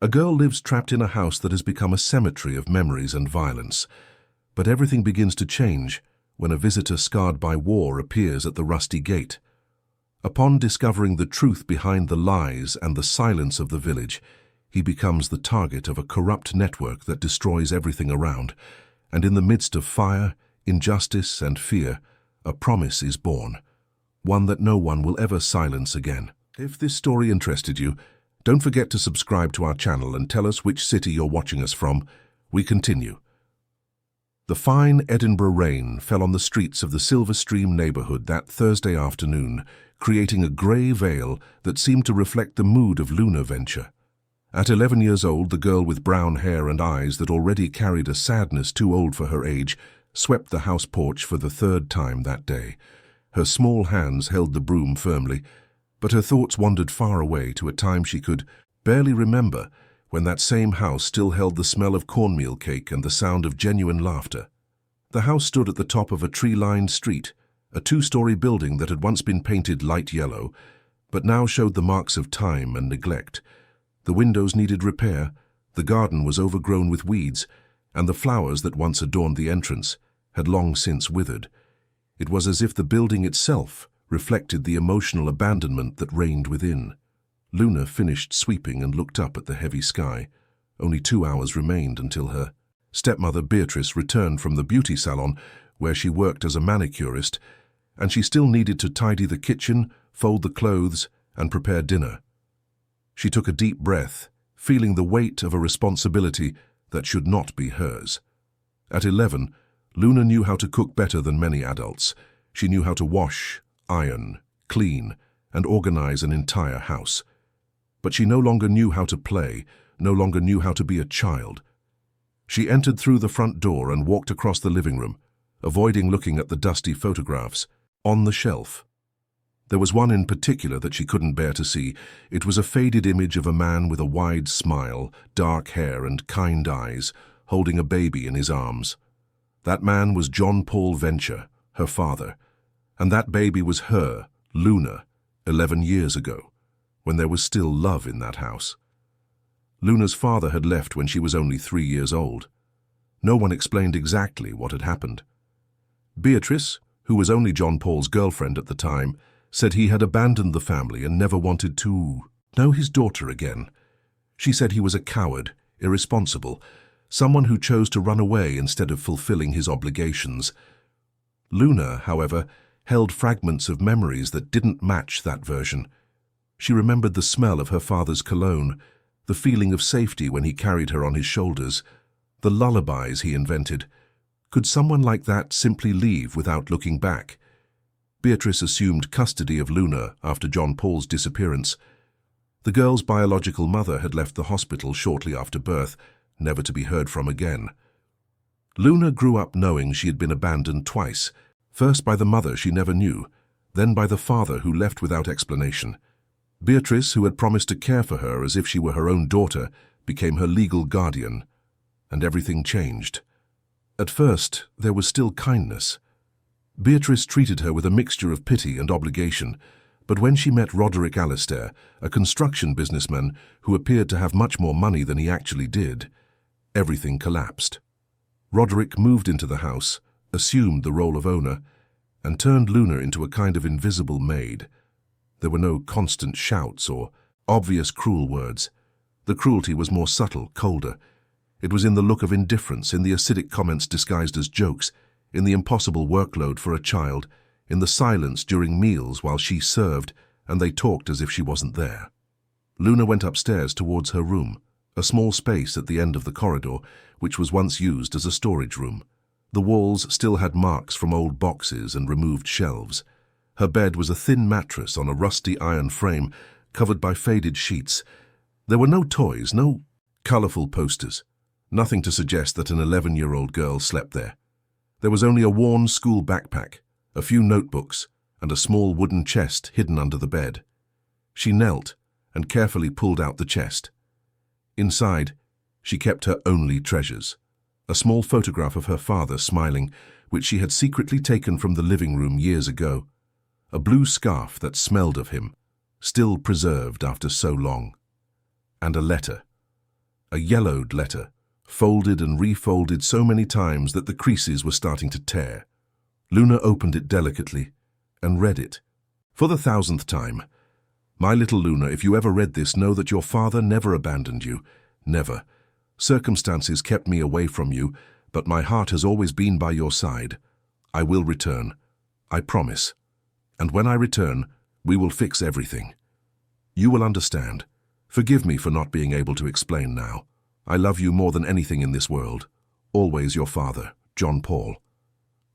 A girl lives trapped in a house that has become a cemetery of memories and violence. But everything begins to change when a visitor scarred by war appears at the rusty gate. Upon discovering the truth behind the lies and the silence of the village, he becomes the target of a corrupt network that destroys everything around. And in the midst of fire, injustice, and fear, a promise is born, one that no one will ever silence again. If this story interested you, don't forget to subscribe to our channel and tell us which city you're watching us from. We continue. The fine Edinburgh rain fell on the streets of the Silver Stream neighborhood that Thursday afternoon, creating a grey veil that seemed to reflect the mood of lunar venture. At 11 years old, the girl with brown hair and eyes that already carried a sadness too old for her age swept the house porch for the third time that day. Her small hands held the broom firmly, but her thoughts wandered far away to a time she could barely remember, when that same house still held the smell of cornmeal cake and the sound of genuine laughter. The house stood at the top of a tree-lined street, a two-story building that had once been painted light yellow, but now showed the marks of time and neglect. The windows needed repair, the garden was overgrown with weeds, and the flowers that once adorned the entrance had long since withered. It was as if the building itself reflected the emotional abandonment that reigned within. Luna finished sweeping and looked up at the heavy sky. Only 2 hours remained until her stepmother Beatrice returned from the beauty salon where she worked as a manicurist, and she still needed to tidy the kitchen, fold the clothes, and prepare dinner. She took a deep breath, feeling the weight of a responsibility that should not be hers. At 11, Luna knew how to cook better than many adults. She knew how to wash, iron, clean, and organize an entire house. But she no longer knew how to play, no longer knew how to be a child. She entered through the front door and walked across the living room, avoiding looking at the dusty photographs on the shelf. There was one in particular that she couldn't bear to see. It was a faded image of a man with a wide smile, dark hair, and kind eyes, holding a baby in his arms. That man was John Paul Venture, her father, and that baby was her, Luna, 11 years ago, when there was still love in that house. Luna's father had left when she was only 3 years old. No one explained exactly what had happened. Beatrice, who was only John Paul's girlfriend at the time, said he had abandoned the family and never wanted to know his daughter again. She said he was a coward, irresponsible, someone who chose to run away instead of fulfilling his obligations. Luna, however, held fragments of memories that didn't match that version. She remembered the smell of her father's cologne, the feeling of safety when he carried her on his shoulders, the lullabies he invented. Could someone like that simply leave without looking back? Beatrice assumed custody of Luna after John Paul's disappearance. The girl's biological mother had left the hospital shortly after birth, never to be heard from again. Luna grew up knowing she had been abandoned twice, first by the mother she never knew, then by the father who left without explanation. Beatrice, who had promised to care for her as if she were her own daughter, became her legal guardian, and everything changed. At first, there was still kindness. Beatrice treated her with a mixture of pity and obligation, but when she met Roderick Alistair, a construction businessman who appeared to have much more money than he actually did, everything collapsed. Roderick moved into the house, assumed the role of owner, and turned Luna into a kind of invisible maid. There were no constant shouts or obvious cruel words. The cruelty was more subtle, colder. It was in the look of indifference, in the acidic comments disguised as jokes, in the impossible workload for a child, in the silence during meals while she served and they talked as if she wasn't there. Luna went upstairs towards her room, a small space at the end of the corridor, which was once used as a storage room. The walls still had marks from old boxes and removed shelves. Her bed was a thin mattress on a rusty iron frame covered by faded sheets. There were no toys, no colorful posters, nothing to suggest that an 11-year-old girl slept there. There was only a worn school backpack, a few notebooks, and a small wooden chest hidden under the bed. She knelt and carefully pulled out the chest. Inside, she kept her only treasures, a small photograph of her father smiling, which she had secretly taken from the living room years ago, a blue scarf that smelled of him, still preserved after so long, and a letter. A yellowed letter, folded and refolded so many times that the creases were starting to tear. Luna opened it delicately and read it. For the 1,000th time. My little Luna, if you ever read this, know that your father never abandoned you. Never. Circumstances kept me away from you, but my heart has always been by your side. I will return. I promise. And when I return, we will fix everything. You will understand. Forgive me for not being able to explain now. I love you more than anything in this world. Always your father, John Paul.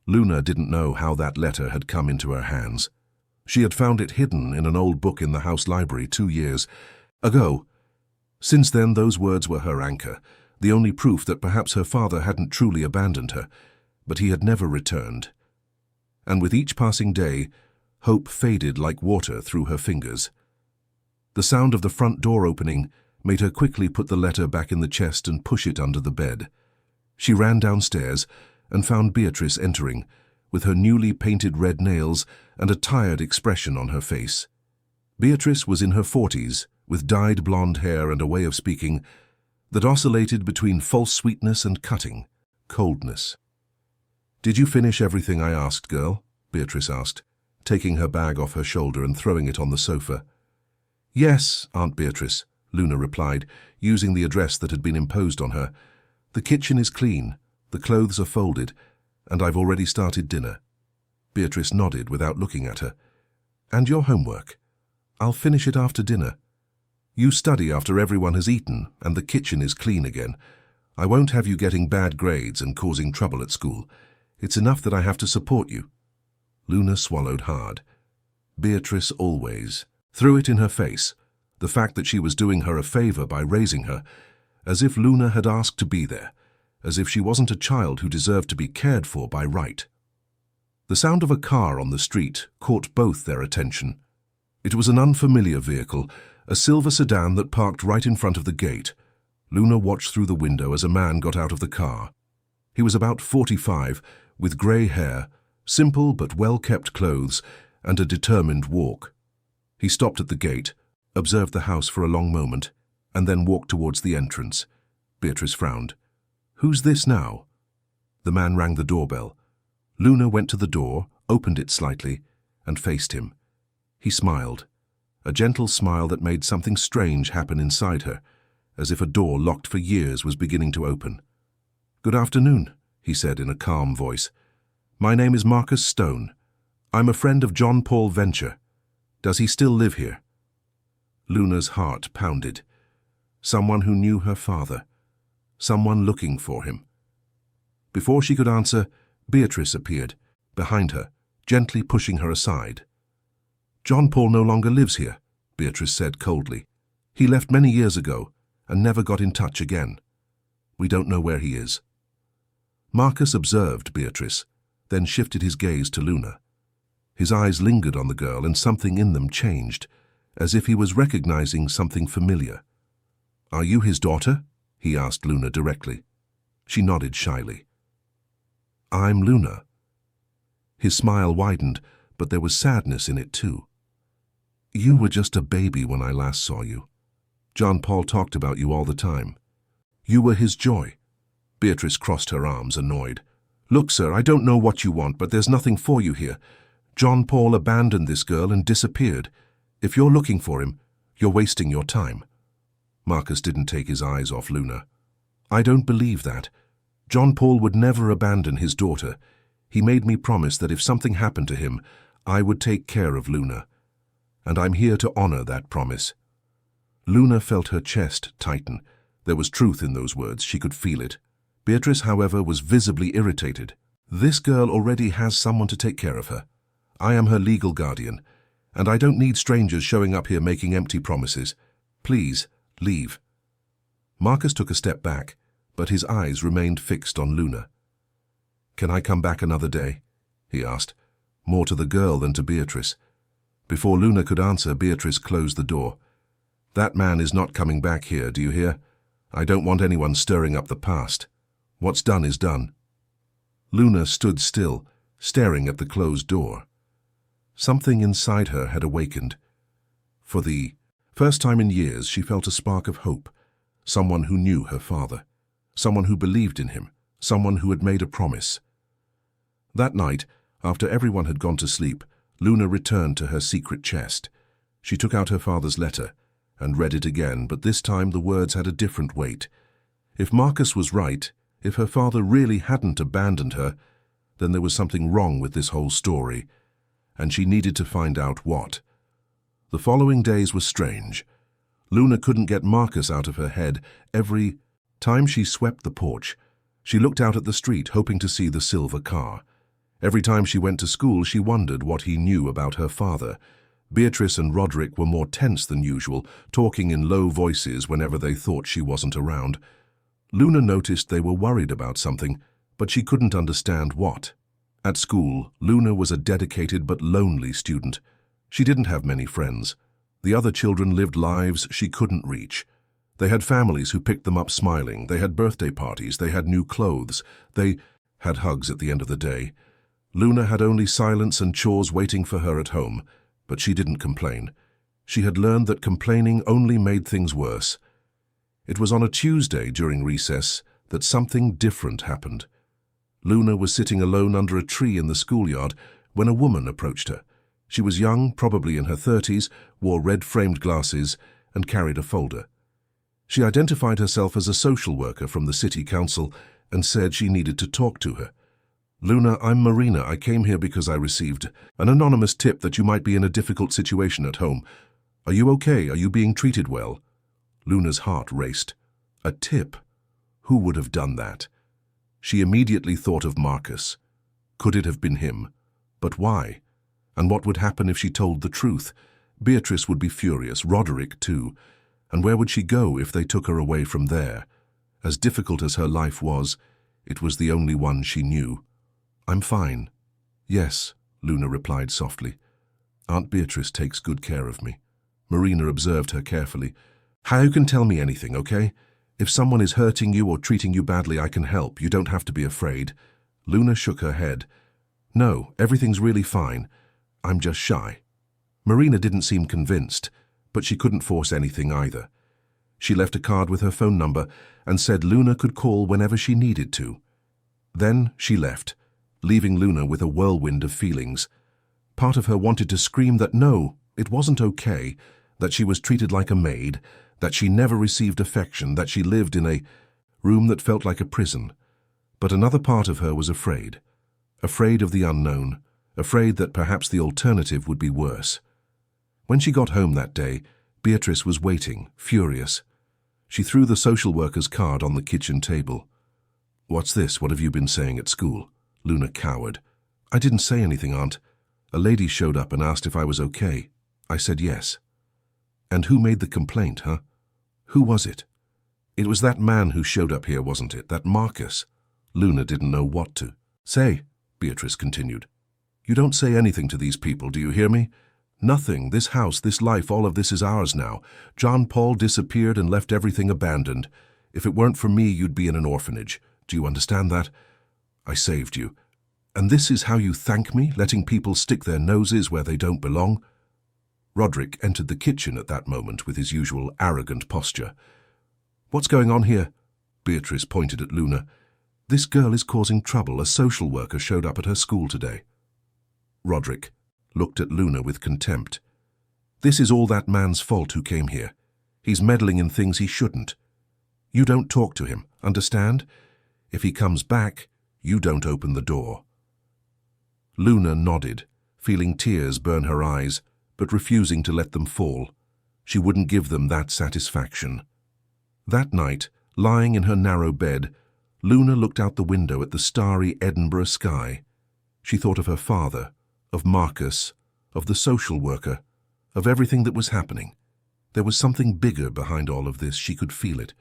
Luna didn't know how that letter had come into her hands. She had found it hidden in an old book in the house library 2 years ago. Since then, those words were her anchor, the only proof that perhaps her father hadn't truly abandoned her, but he had never returned. And with each passing day, hope faded like water through her fingers. The sound of the front door opening made her quickly put the letter back in the chest and push it under the bed. She ran downstairs and found Beatrice entering, with her newly painted red nails and a tired expression on her face. Beatrice was in her 40s, with dyed blonde hair and a way of speaking that oscillated between false sweetness and cutting coldness. "Did you finish everything I asked, girl?" Beatrice asked, taking her bag off her shoulder and throwing it on the sofa. "Yes, Aunt Beatrice," Luna replied, using the address that had been imposed on her. "The kitchen is clean, the clothes are folded, and I've already started dinner." Beatrice nodded without looking at her. "And your homework? I'll finish it after dinner. You study after everyone has eaten and the kitchen is clean again. I won't have you getting bad grades and causing trouble at school. It's enough that I have to support you." Luna swallowed hard. Beatrice always threw it in her face, the fact that she was doing her a favor by raising her, as if Luna had asked to be there, as if she wasn't a child who deserved to be cared for by right. The sound of a car on the street caught both their attention. It was an unfamiliar vehicle, a silver sedan that parked right in front of the gate. Luna watched through the window as a man got out of the car. He was about 45, with grey hair, simple but well-kept clothes, and a determined walk. He stopped at the gate, observed the house for a long moment, and then walked towards the entrance. Beatrice frowned. "Who's this now?" The man rang the doorbell. Luna went to the door, opened it slightly, and faced him. He smiled, a gentle smile that made something strange happen inside her, as if a door locked for years was beginning to open. "Good afternoon," he said in a calm voice. "My name is Marcus Stone. I'm a friend of John Paul Venture. Does he still live here?" Luna's heart pounded. Someone who knew her father. Someone looking for him. Before she could answer, Beatrice appeared, behind her, gently pushing her aside. "John Paul no longer lives here," Beatrice said coldly. "He left many years ago and never got in touch again. We don't know where he is." Marcus observed Beatrice, then shifted his gaze to Luna. His eyes lingered on the girl and something in them changed, as if he was recognizing something familiar. "Are you his daughter?" he asked Luna directly. She nodded shyly. "I'm Luna." His smile widened, but there was sadness in it too. "You were just a baby when I last saw you. John Paul talked about you all the time. You were his joy." Beatrice crossed her arms, annoyed. "Look, sir, I don't know what you want, but there's nothing for you here. John Paul abandoned this girl and disappeared. If you're looking for him, you're wasting your time." Marcus didn't take his eyes off Luna. "I don't believe that. John Paul would never abandon his daughter. He made me promise that if something happened to him, I would take care of Luna. And I'm here to honor that promise." Luna felt her chest tighten. There was truth in those words. She could feel it. Beatrice, however, was visibly irritated. "This girl already has someone to take care of her. I am her legal guardian, and I don't need strangers showing up here making empty promises. Please, leave." Marcus took a step back, but his eyes remained fixed on Luna. "Can I come back another day?" he asked, more to the girl than to Beatrice. Before Luna could answer, Beatrice closed the door. "That man is not coming back here, do you hear? I don't want anyone stirring up the past. What's done is done." Luna stood still, staring at the closed door. Something inside her had awakened. For the first time in years, she felt a spark of hope, someone who knew her father, someone who believed in him, someone who had made a promise. That night, after everyone had gone to sleep, Luna returned to her secret chest. She took out her father's letter and read it again, but this time the words had a different weight. If Marcus was right, if her father really hadn't abandoned her, then there was something wrong with this whole story, and she needed to find out what. The following days were strange. Luna couldn't get Marcus out of her head. Every time she swept the porch, she looked out at the street, hoping to see the silver car. Every time she went to school, she wondered what he knew about her father. Beatrice and Roderick were more tense than usual, talking in low voices whenever they thought she wasn't around. Luna noticed they were worried about something, but she couldn't understand what. At school, Luna was a dedicated but lonely student. She didn't have many friends. The other children lived lives she couldn't reach. They had families who picked them up smiling. They had birthday parties. They had new clothes. They had hugs at the end of the day. Luna had only silence and chores waiting for her at home, but she didn't complain. She had learned that complaining only made things worse. It was on a Tuesday during recess that something different happened. Luna was sitting alone under a tree in the schoolyard when a woman approached her. She was young, probably in her 30s, wore red-framed glasses, and carried a folder. She identified herself as a social worker from the city council and said she needed to talk to her. "Luna, I'm Marina. I came here because I received an anonymous tip that you might be in a difficult situation at home. Are you okay? Are you being treated well?" Luna's heart raced. A tip? Who would have done that? She immediately thought of Marcus. Could it have been him? But why? And what would happen if she told the truth? Beatrice would be furious, Roderick too. And where would she go if they took her away from there? As difficult as her life was, it was the only one she knew. "I'm fine." "Yes," Luna replied softly. "Aunt Beatrice takes good care of me." Marina observed her carefully. "You can tell me anything, okay? If someone is hurting you or treating you badly, I can help. You don't have to be afraid." Luna shook her head. "No, everything's really fine. I'm just shy." Marina didn't seem convinced, but she couldn't force anything either. She left a card with her phone number and said Luna could call whenever she needed to. Then she left, leaving Luna with a whirlwind of feelings. Part of her wanted to scream that no, it wasn't okay, that she was treated like a maid, that she never received affection, that she lived in a room that felt like a prison. But another part of her was afraid. Afraid of the unknown, afraid that perhaps the alternative would be worse. When she got home that day, Beatrice was waiting, furious. She threw the social worker's card on the kitchen table. "What's this? What have you been saying at school?" Luna cowered. "I didn't say anything, Aunt. A lady showed up and asked if I was okay. I said yes." "And who made the complaint, huh? Who was it?" "It was that man who showed up here, wasn't it? That Marcus." Luna didn't know what to say. Beatrice continued. "You don't say anything to these people, do you hear me? Nothing. This house, this life, all of this is ours now. John Paul disappeared and left everything abandoned. If it weren't for me, you'd be in an orphanage. Do you understand that? I saved you. And this is how you thank me, letting people stick their noses where they don't belong?" Roderick entered the kitchen at that moment with his usual arrogant posture. "What's going on here?" Beatrice pointed at Luna. "This girl is causing trouble. A social worker showed up at her school today." Roderick looked at Luna with contempt. "This is all that man's fault who came here. He's meddling in things he shouldn't. You don't talk to him, understand? If he comes back, you don't open the door." Luna nodded, feeling tears burn her eyes, but refusing to let them fall. She wouldn't give them that satisfaction. That night, lying in her narrow bed, Luna looked out the window at the starry Edinburgh sky. She thought of her father, of Marcus, of the social worker, of everything that was happening. There was something bigger behind all of this. She could feel it.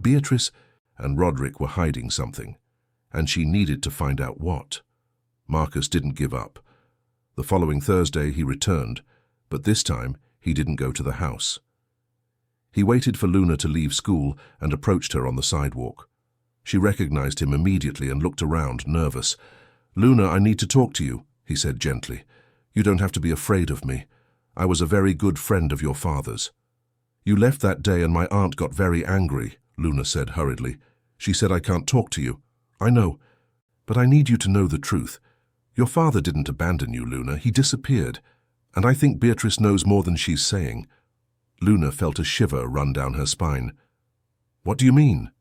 Beatrice and Roderick were hiding something, and she needed to find out what. Marcus didn't give up. The following Thursday he returned, but this time he didn't go to the house. He waited for Luna to leave school and approached her on the sidewalk. She recognized him immediately and looked around, nervous. "Luna, I need to talk to you," he said gently. "You don't have to be afraid of me. I was a very good friend of your father's." You left that day and my aunt got very angry, Luna said hurriedly. She said I can't talk to you. I know, but I need you to know the truth. Your father didn't abandon you, Luna. He disappeared. And I think Beatrice knows more than she's saying. Luna felt a shiver run down her spine. What do you mean?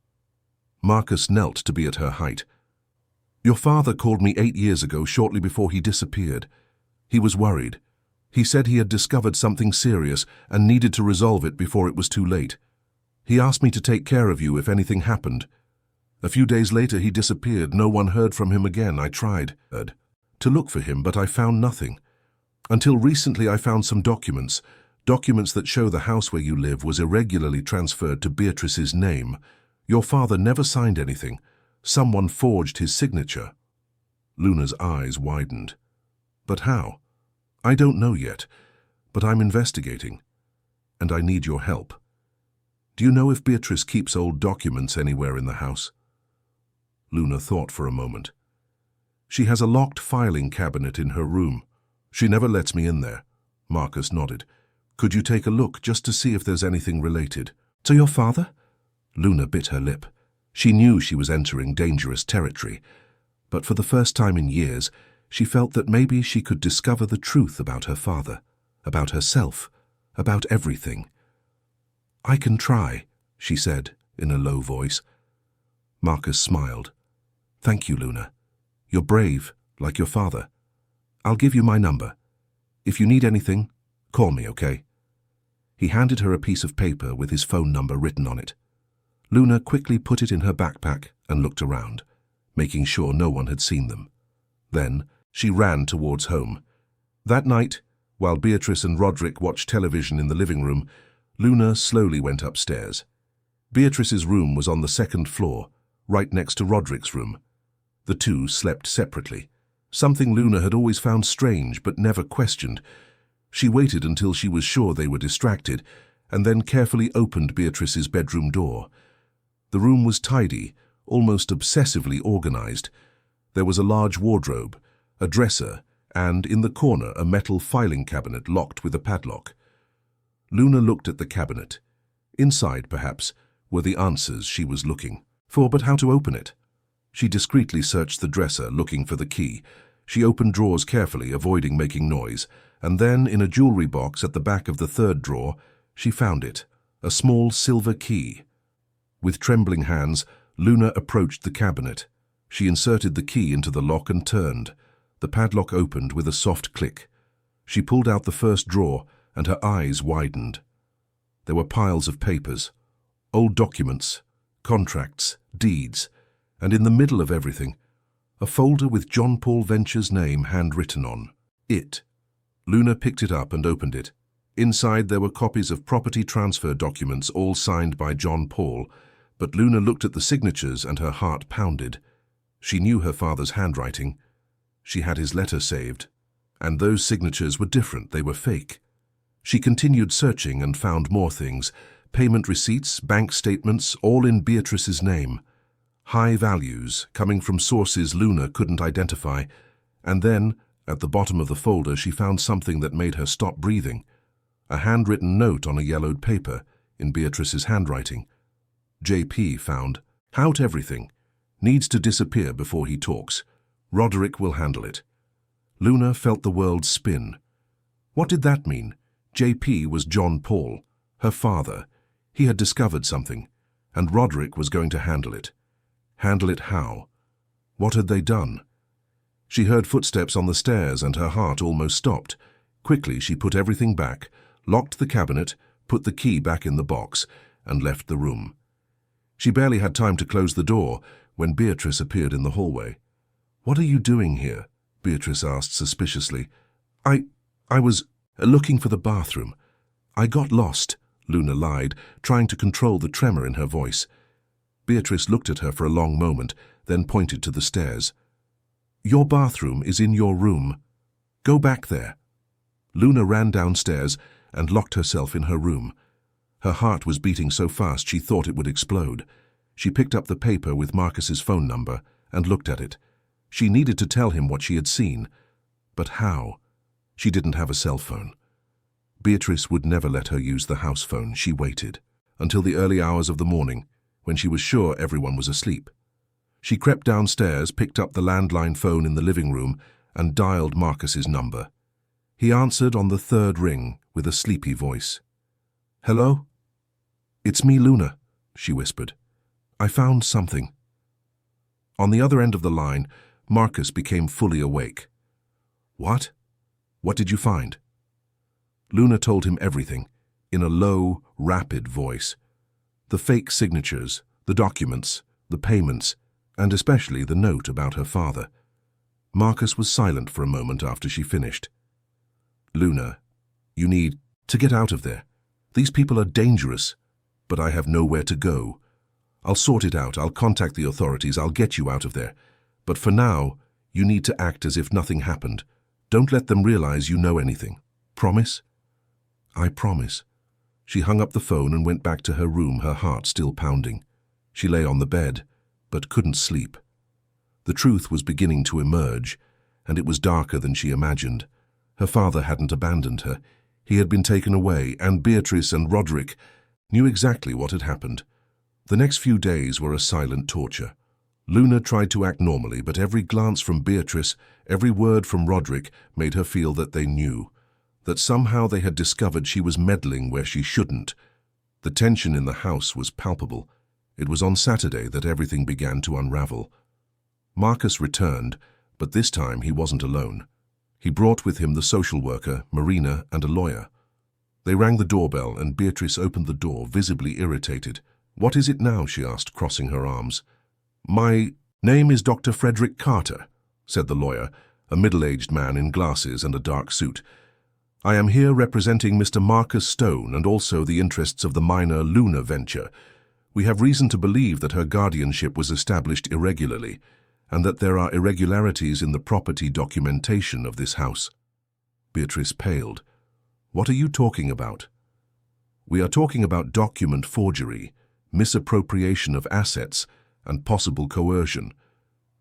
Marcus knelt to be at her height. Your father called me 8 years ago, shortly before he disappeared. He was worried. He said he had discovered something serious and needed to resolve it before it was too late. He asked me to take care of you if anything happened. A few days later he disappeared. No one heard from him again. I tried to look for him, but I found nothing. Until recently I found some documents that show the house where you live was irregularly transferred to Beatrice's name. Your father never signed anything. Someone forged his signature. Luna's eyes widened. But how? I don't know yet, but I'm investigating, and I need your help. Do you know if Beatrice keeps old documents anywhere in the house? Luna thought for a moment. She has a locked filing cabinet in her room. She never lets me in there. Marcus nodded. Could you take a look just to see if there's anything related? To your father? Luna bit her lip. She knew she was entering dangerous territory, but for the first time in years, she felt that maybe she could discover the truth about her father, about herself, about everything. I can try, she said in a low voice. Marcus smiled. Thank you, Luna. You're brave, like your father. I'll give you my number. If you need anything, call me, okay? He handed her a piece of paper with his phone number written on it. Luna quickly put it in her backpack and looked around, making sure no one had seen them. Then she ran towards home. That night, while Beatrice and Roderick watched television in the living room, Luna slowly went upstairs. Beatrice's room was on the 2nd floor, right next to Roderick's room. The two slept separately, something Luna had always found strange but never questioned. She waited until she was sure they were distracted, and then carefully opened Beatrice's bedroom door. The room was tidy, almost obsessively organized. There was a large wardrobe, a dresser, and in the corner a metal filing cabinet locked with a padlock. Luna looked at the cabinet. Inside, perhaps, were the answers she was looking for, but how to open it? She discreetly searched the dresser, looking for the key. She opened drawers carefully, avoiding making noise, and then, in a jewelry box at the back of the 3rd drawer, she found it, a small silver key. With trembling hands, Luna approached the cabinet. She inserted the key into the lock and turned. The padlock opened with a soft click. She pulled out the first drawer, and her eyes widened. There were piles of papers, old documents, contracts, deeds, and in the middle of everything, a folder with John Paul Venture's name handwritten on it. Luna picked it up and opened it. Inside there were copies of property transfer documents, all signed by John Paul, but Luna looked at the signatures and her heart pounded. She knew her father's handwriting. She had his letter saved, and those signatures were different. They were fake. She continued searching and found more things, payment receipts, bank statements, all in Beatrice's name. High values, coming from sources Luna couldn't identify, and then, at the bottom of the folder, she found something that made her stop breathing. A handwritten note on a yellowed paper, in Beatrice's handwriting. JP found, "Out everything. Needs to disappear before he talks. Roderick will handle it." Luna felt the world spin. What did that mean? JP was John Paul, her father. He had discovered something, and Roderick was going to handle it. Handle it how? What had they done? She heard footsteps on the stairs and her heart almost stopped. Quickly she put everything back, locked the cabinet, put the key back in the box, and left the room. She barely had time to close the door when Beatrice appeared in the hallway. "What are you doing here?" Beatrice asked suspiciously. I was looking for the bathroom. I got lost," Luna lied, trying to control the tremor in her voice. Beatrice looked at her for a long moment, then pointed to the stairs. "Your bathroom is in your room. Go back there." Luna ran downstairs and locked herself in her room. Her heart was beating so fast she thought it would explode. She picked up the paper with Marcus's phone number and looked at it. She needed to tell him what she had seen. But how? She didn't have a cell phone. Beatrice would never let her use the house phone. She waited until the early hours of the morning, when she was sure everyone was asleep. She crept downstairs, picked up the landline phone in the living room, and dialed Marcus's number. He answered on the third ring with a sleepy voice. "Hello? It's me, Luna," she whispered. "I found something." On the other end of the line, Marcus became fully awake. "What? What did you find?" Luna told him everything, in a low, rapid voice. The fake signatures, the documents, the payments, and especially the note about her father. Marcus was silent for a moment after she finished. "Luna, you need to get out of there. These people are dangerous, but I have nowhere to go. I'll sort it out. I'll contact the authorities. I'll get you out of there. But for now, you need to act as if nothing happened. Don't let them realize you know anything. Promise?" "I promise." She hung up the phone and went back to her room, her heart still pounding. She lay on the bed, but couldn't sleep. The truth was beginning to emerge, and it was darker than she imagined. Her father hadn't abandoned her. He had been taken away, and Beatrice and Roderick knew exactly what had happened. The next few days were a silent torture. Luna tried to act normally, but every glance from Beatrice, every word from Roderick made her feel that they knew, that somehow they had discovered she was meddling where she shouldn't. The tension in the house was palpable. It was on Saturday that everything began to unravel. Marcus returned, but this time he wasn't alone. He brought with him the social worker, Marina, and a lawyer. They rang the doorbell, and Beatrice opened the door, visibly irritated. "What is it now?" she asked, crossing her arms. "My name is Dr. Frederick Carter," said the lawyer, a middle-aged man in glasses and a dark suit. "I am here representing Mr. Marcus Stone and also the interests of the minor Luna venture. We have reason to believe that her guardianship was established irregularly, and that there are irregularities in the property documentation of this house." Beatrice paled. "What are you talking about?" "We are talking about document forgery, misappropriation of assets, and possible coercion.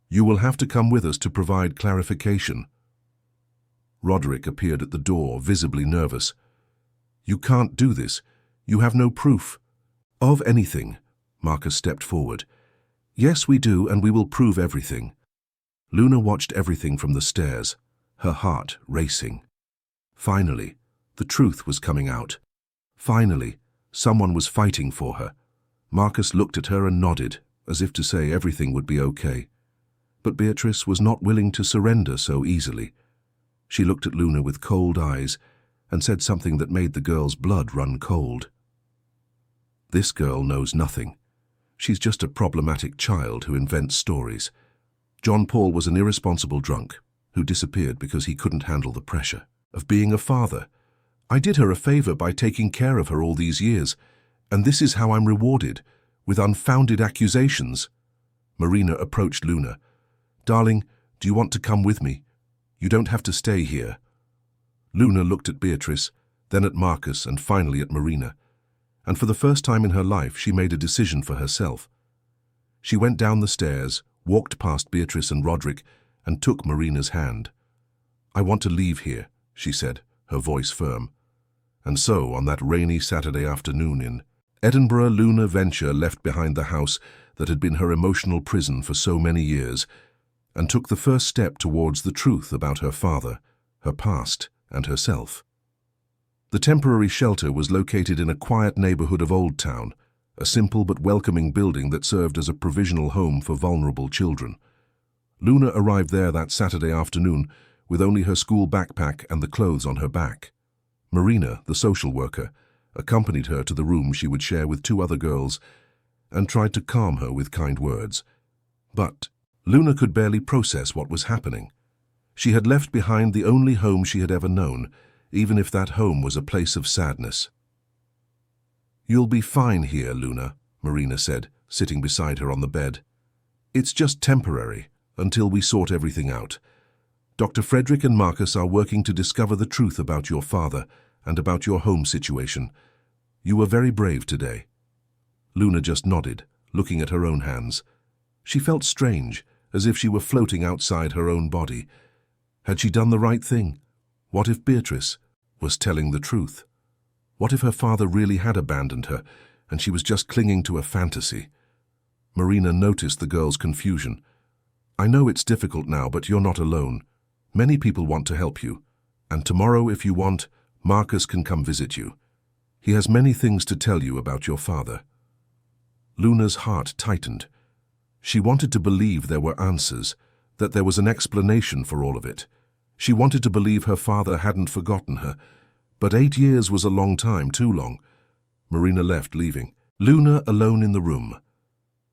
You will have to come with us to provide clarification." Roderick appeared at the door, visibly nervous. "You can't do this. You have no proof." "Of anything." Marcus stepped forward. "Yes, we do, and we will prove everything." Luna watched everything from the stairs, her heart racing. Finally, the truth was coming out. Finally, someone was fighting for her. Marcus looked at her and nodded, as if to say everything would be okay. But Beatrice was not willing to surrender so easily. She looked at Luna with cold eyes and said something that made the girl's blood run cold. "This girl knows nothing. She's just a problematic child who invents stories. John Paul was an irresponsible drunk who disappeared because he couldn't handle the pressure of being a father. I did her a favor by taking care of her all these years, and this is how I'm rewarded, with unfounded accusations." Marina approached Luna. "Darling, do you want to come with me? You don't have to stay here." Luna looked at Beatrice, then at Marcus, and finally at Marina. And for the first time in her life, she made a decision for herself. She went down the stairs, walked past Beatrice and Roderick, and took Marina's hand. "I want to leave here," she said, her voice firm. And so, on that rainy Saturday afternoon in Edinburgh, Luna Venture left behind the house that had been her emotional prison for so many years, and took the first step towards the truth about her father, her past, and herself. The temporary shelter was located in a quiet neighborhood of Old Town, a simple but welcoming building that served as a provisional home for vulnerable children. Luna arrived there that Saturday afternoon with only her school backpack and the clothes on her back. Marina, the social worker, accompanied her to the room she would share with two other girls and tried to calm her with kind words. But Luna could barely process what was happening. She had left behind the only home she had ever known, even if that home was a place of sadness. "You'll be fine here, Luna," Marina said, sitting beside her on the bed. "It's just temporary, until we sort everything out. Dr. Frederick and Marcus are working to discover the truth about your father and about your home situation. You were very brave today." Luna just nodded, looking at her own hands. She felt strange, as if she were floating outside her own body. Had she done the right thing? What if Beatrice was telling the truth? What if her father really had abandoned her, and she was just clinging to a fantasy? Marina noticed the girl's confusion. I know it's difficult now, but you're not alone. Many people want to help you. And tomorrow, if you want, Marcus can come visit you. He has many things to tell you about your father. Luna's heart tightened. She wanted to believe there were answers, that there was an explanation for all of it. She wanted to believe her father hadn't forgotten her. But 8 years was a long time, too long. Marina left, leaving Luna alone in the room.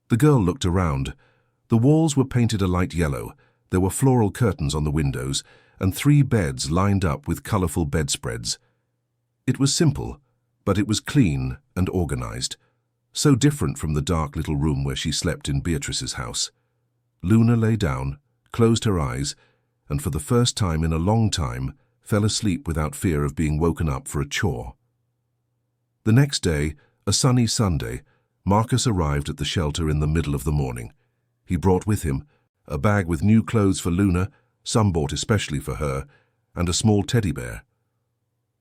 The girl looked around. The walls were painted a light yellow. There were floral curtains on the windows, and 3 beds lined up with colorful bedspreads. It was simple, but it was clean and organized. So different from the dark little room where she slept in Beatrice's house. Luna lay down, closed her eyes, and for the first time in a long time, fell asleep without fear of being woken up for a chore. The next day, a sunny Sunday, Marcus arrived at the shelter in the middle of the morning. He brought with him a bag with new clothes for Luna, some bought especially for her, and a small teddy bear.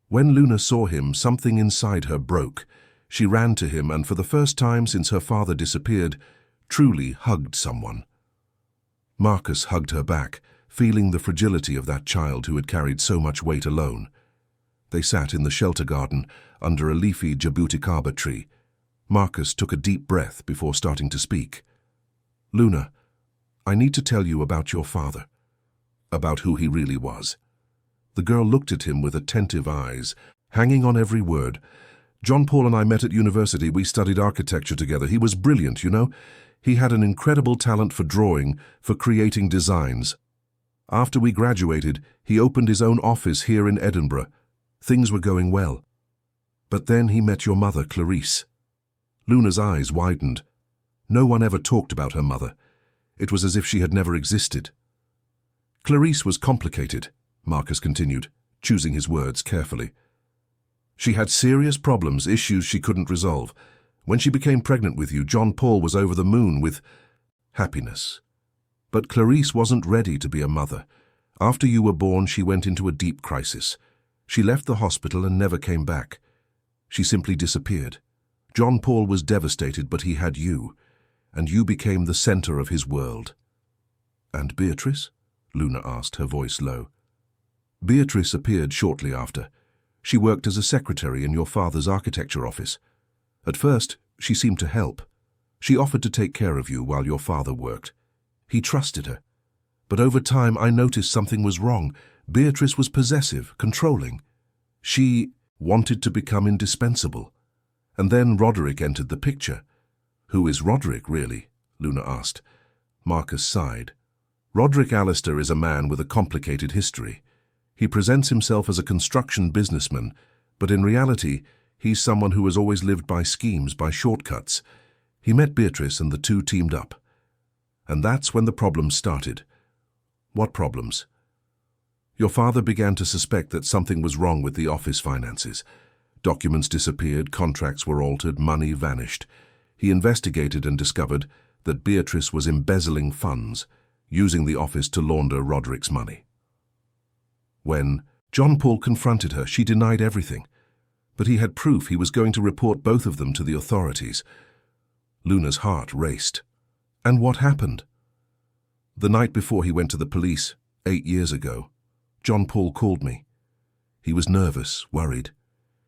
When Luna saw him, something inside her broke. She ran to him and, for the first time since her father disappeared, truly hugged someone. Marcus hugged her back, feeling the fragility of that child who had carried so much weight alone. They sat in the shelter garden under a leafy jabuticaba tree. Marcus took a deep breath before starting to speak. Luna, I need to tell you about your father, about who he really was. The girl looked at him with attentive eyes, hanging on every word. John Paul and I met at university. We studied architecture together. He was brilliant, you know. He had an incredible talent for drawing, for creating designs. After we graduated, he opened his own office here in Edinburgh. Things were going well. But then he met your mother, Clarice. Luna's eyes widened. No one ever talked about her mother. It was as if she had never existed. Clarice was complicated, Marcus continued, choosing his words carefully. She had serious problems, issues she couldn't resolve. When she became pregnant with you, John Paul was over the moon with happiness. But Clarice wasn't ready to be a mother. After you were born, she went into a deep crisis. She left the hospital and never came back. She simply disappeared. John Paul was devastated, but he had you, and you became the center of his world. And Beatrice? Luna asked, her voice low. Beatrice appeared shortly after. She worked as a secretary in your father's architecture office. At first, she seemed to help. She offered to take care of you while your father worked. He trusted her. But over time, I noticed something was wrong. Beatrice was possessive, controlling. She wanted to become indispensable. And then Roderick entered the picture. Who is Roderick, really? Luna asked. Marcus sighed. Roderick Allister is a man with a complicated history. He presents himself as a construction businessman, but in reality, he's someone who has always lived by schemes, by shortcuts. He met Beatrice and the two teamed up. And that's when the problems started. What problems? Your father began to suspect that something was wrong with the office finances. Documents disappeared, contracts were altered, money vanished. He investigated and discovered that Beatrice was embezzling funds, using the office to launder Roderick's money. When John Paul confronted her, she denied everything. But he had proof. He was going to report both of them to the authorities. Luna's heart raced. And what happened? The night before he went to the police, 8 years ago, John Paul called me. He was nervous, worried.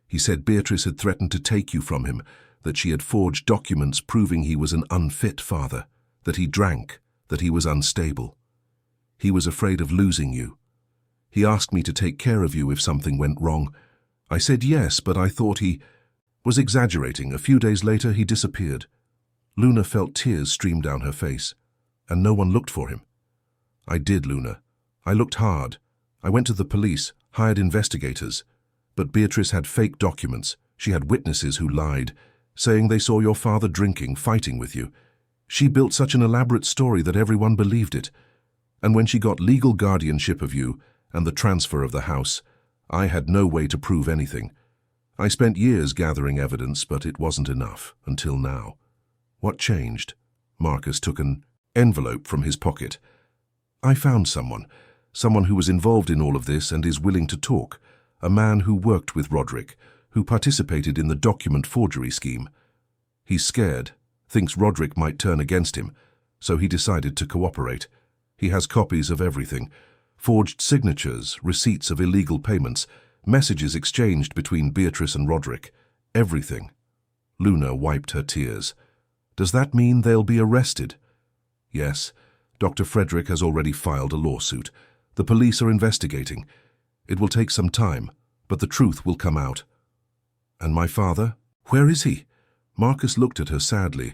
He said Beatrice had threatened to take you from him, that she had forged documents proving he was an unfit father, that he drank, that he was unstable. He was afraid of losing you. He asked me to take care of you if something went wrong. I said yes, but I thought he was exaggerating. A few days later, he disappeared. Luna felt tears stream down her face, and no one looked for him. I did, Luna. I looked hard. I went to the police, hired investigators. But Beatrice had fake documents. She had witnesses who lied, saying they saw your father drinking, fighting with you. She built such an elaborate story that everyone believed it. And when she got legal guardianship of you and the transfer of the house, I had no way to prove anything. I spent years gathering evidence, but it wasn't enough, until now. What changed? Marcus took an envelope from his pocket. I found someone who was involved in all of this and is willing to talk. A man who worked with Roderick, who participated in the document forgery scheme. He's scared, thinks Roderick might turn against him, so he decided to cooperate. He has copies of everything: forged signatures, receipts of illegal payments, messages exchanged between Beatrice and Roderick. Everything. Luna wiped her tears. Does that mean they'll be arrested? Yes. Dr. Frederick has already filed a lawsuit. The police are investigating. It will take some time, but the truth will come out. And my father? Where is he? Marcus looked at her sadly.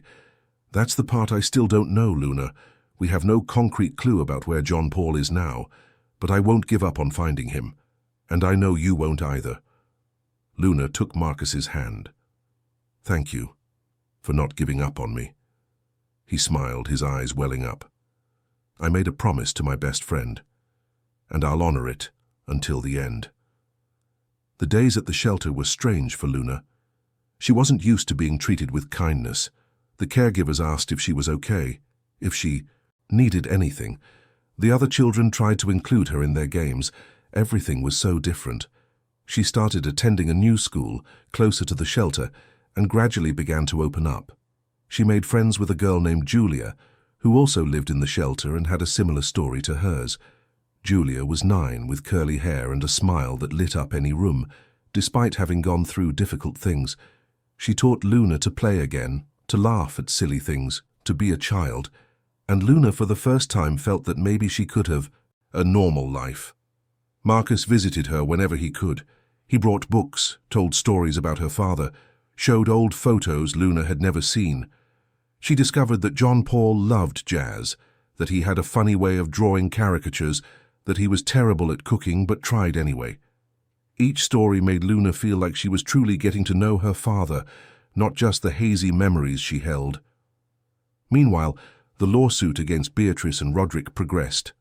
That's the part I still don't know, Luna. We have no concrete clue about where John Paul is now, but I won't give up on finding him. And I know you won't either. Luna took Marcus's hand. Thank you for not giving up on me. He smiled, his eyes welling up. I made a promise to my best friend, and I'll honor it until the end. The days at the shelter were strange for Luna. She wasn't used to being treated with kindness. The caregivers asked if she was okay, if she needed anything. The other children tried to include her in their games. Everything was so different. She started attending a new school closer to the shelter and gradually began to open up. She made friends with a girl named Julia, who also lived in the shelter and had a similar story to hers. Julia was 9, with curly hair and a smile that lit up any room. Despite having gone through difficult things, she taught Luna to play again, to laugh at silly things, to be a child, and Luna for the first time felt that maybe she could have a normal life. Marcus visited her whenever he could. He brought books, told stories about her father, showed old photos Luna had never seen. She discovered that John Paul loved jazz, that he had a funny way of drawing caricatures, that he was terrible at cooking but tried anyway. Each story made Luna feel like she was truly getting to know her father, not just the hazy memories she held. Meanwhile, the lawsuit against Beatrice and Roderick progressed.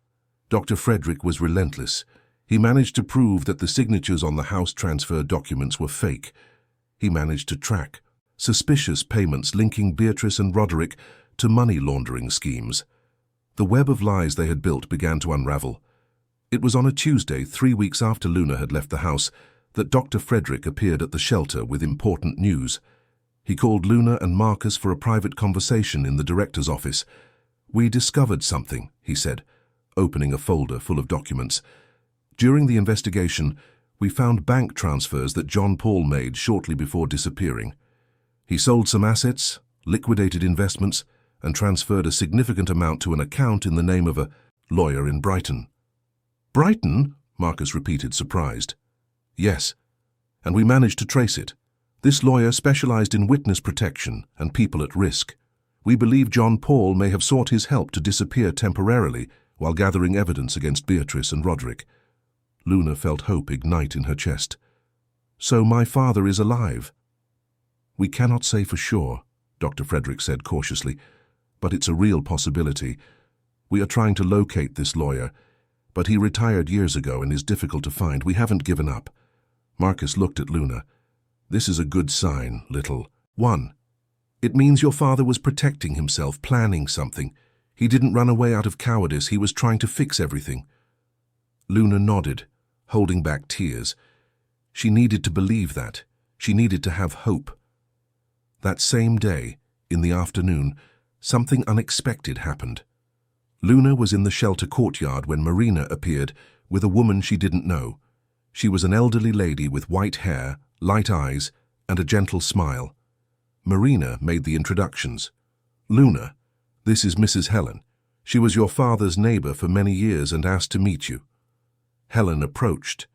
Dr. Frederick was relentless. He managed to prove that the signatures on the house transfer documents were fake. He managed to track suspicious payments linking Beatrice and Roderick to money laundering schemes. The web of lies they had built began to unravel. It was on a Tuesday, 3 weeks after Luna had left the house, that Dr. Frederick appeared at the shelter with important news. He called Luna and Marcus for a private conversation in the director's office. "We discovered something," he said, opening a folder full of documents. "During the investigation, we found bank transfers that John Paul made shortly before disappearing. He sold some assets, liquidated investments, and transferred a significant amount to an account in the name of a lawyer in Brighton." "Brighton?" Marcus repeated, surprised. "Yes, and we managed to trace it. This lawyer specialized in witness protection and people at risk. We believe John Paul may have sought his help to disappear temporarily while gathering evidence against Beatrice and Roderick." Luna felt hope ignite in her chest. "So my father is alive?" "We cannot say for sure," Dr. Frederick said cautiously, "but it's a real possibility. We are trying to locate this lawyer, but he retired years ago and is difficult to find. We haven't given up." Marcus looked at Luna. "This is a good sign, little one. It means your father was protecting himself, planning something. He didn't run away out of cowardice. He was trying to fix everything." Luna nodded, holding back tears. She needed to believe that. She needed to have hope. That same day, in the afternoon, something unexpected happened. Luna was in the shelter courtyard when Marina appeared with a woman she didn't know. She was an elderly lady with white hair, light eyes, and a gentle smile. Marina made the introductions. "Luna, this is Mrs. Helen. She was your father's neighbor for many years and asked to meet you." Helen approached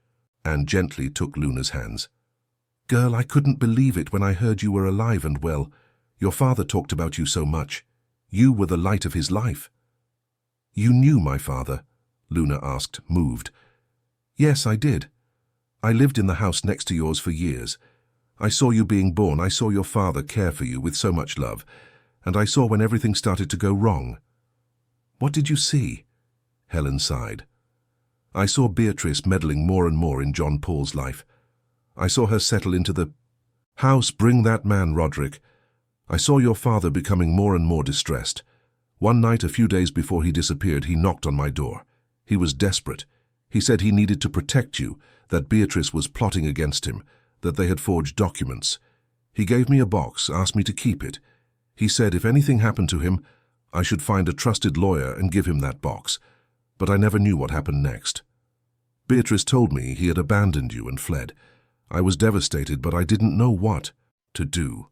and gently took Luna's hands. "Girl, I couldn't believe it when I heard you were alive and well. Your father talked about you so much. You were the light of his life." "You knew my father?" Luna asked, moved. "Yes, I did. I lived in the house next to yours for years. I saw you being born. I saw your father care for you with so much love. And I saw when everything started to go wrong." "What did you see?" Helen sighed. "I saw Beatrice meddling more and more in John Paul's life. I saw her settle into the house, bring that man, Roderick. I saw your father becoming more and more distressed. One night, a few days before he disappeared, he knocked on my door. He was desperate. He said he needed to protect you, that Beatrice was plotting against him, that they had forged documents. He gave me a box, asked me to keep it. He said if anything happened to him, I should find a trusted lawyer and give him that box, but I never knew what happened next. Beatrice told me he had abandoned you and fled. I was devastated, but I didn't know what to do,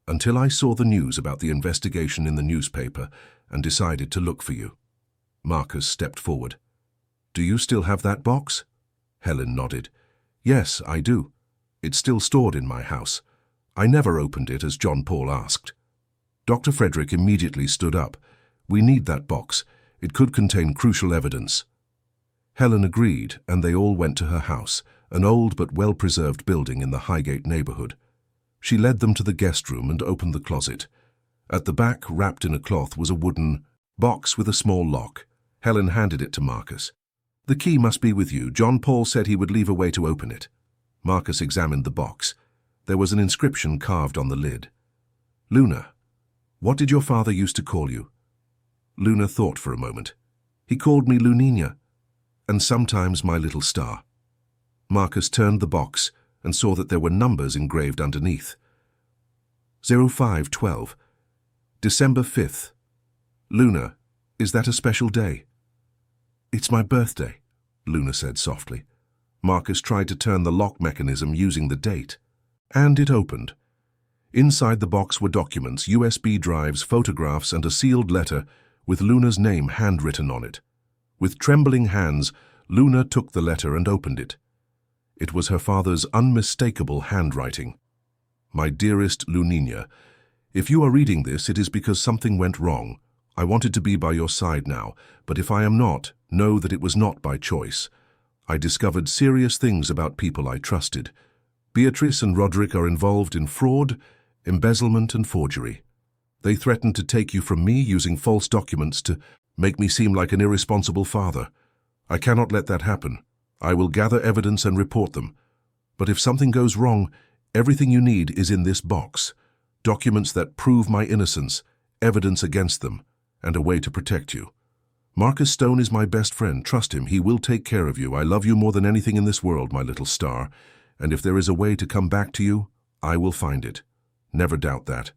until I saw the news about the investigation in the newspaper and decided to look for you. Marcus stepped forward. Do you still have that box? Helen nodded. Yes, I do. It's still stored in my house. I never opened it as John Paul asked. Dr. Frederick immediately stood up. We need that box. It could contain crucial evidence. Helen agreed, and they all went to her house, an old but well-preserved building in the Highgate neighborhood. She led them to the guest room and opened the closet. At the back, wrapped in a cloth, was a wooden box with a small lock. Helen handed it to Marcus. The key must be with you. John Paul said he would leave a way to open it. Marcus examined the box. There was an inscription carved on the lid. Luna. What did your father used to call you? Luna thought for a moment. He called me Lunina, and sometimes my little star. Marcus turned the box and saw that there were numbers engraved underneath. 0512. December 5th. Luna, is that a special day? It's my birthday, Luna said softly. Marcus tried to turn the lock mechanism using the date, and it opened. Inside the box were documents, USB drives, photographs, and a sealed letter with Luna's name handwritten on it. With trembling hands, Luna took the letter and opened it. It was her father's unmistakable handwriting. My dearest Lunina, if you are reading this, it is because something went wrong. I wanted to be by your side now, but if I am not, know that it was not by choice. I discovered serious things about people I trusted. Beatrice and Roderick are involved in fraud, embezzlement, and forgery. They threatened to take you from me using false documents to make me seem like an irresponsible father. I cannot let that happen. I will gather evidence and report them. But if something goes wrong, everything you need is in this box. Documents that prove my innocence, evidence against them, and a way to protect you. Marcus Stone is my best friend. Trust him. He will take care of you. I love you more than anything in this world, my little star. And if there is a way to come back to you, I will find it. Never doubt that.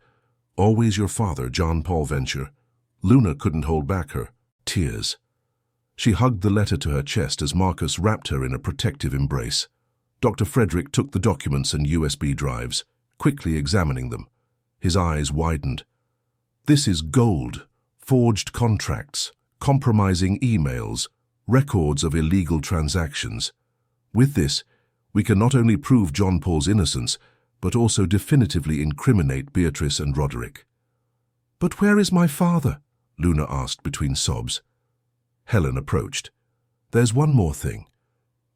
Always your father, John Paul Venture. Luna couldn't hold back her tears. She hugged the letter to her chest as Marcus wrapped her in a protective embrace. Dr. Frederick took the documents and USB drives, quickly examining them. His eyes widened. This is gold, forged contracts, compromising emails, records of illegal transactions. With this, we can not only prove John Paul's innocence, but also definitively incriminate Beatrice and Roderick. But where is my father? Luna asked between sobs. Helen approached. There's one more thing.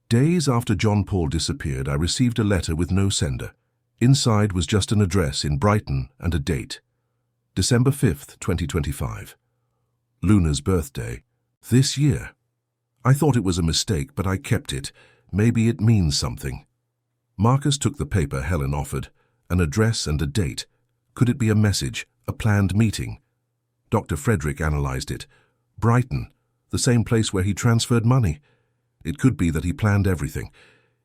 Days after John Paul disappeared, I received a letter with no sender. Inside was just an address in Brighton and a date. December 5th, 2025. Luna's birthday. This year. I thought it was a mistake, but I kept it. Maybe it means something. Marcus took the paper Helen offered, an address and a date. Could it be a message, a planned meeting? Dr. Frederick analyzed it. Brighton, the same place where he transferred money. It could be that he planned everything.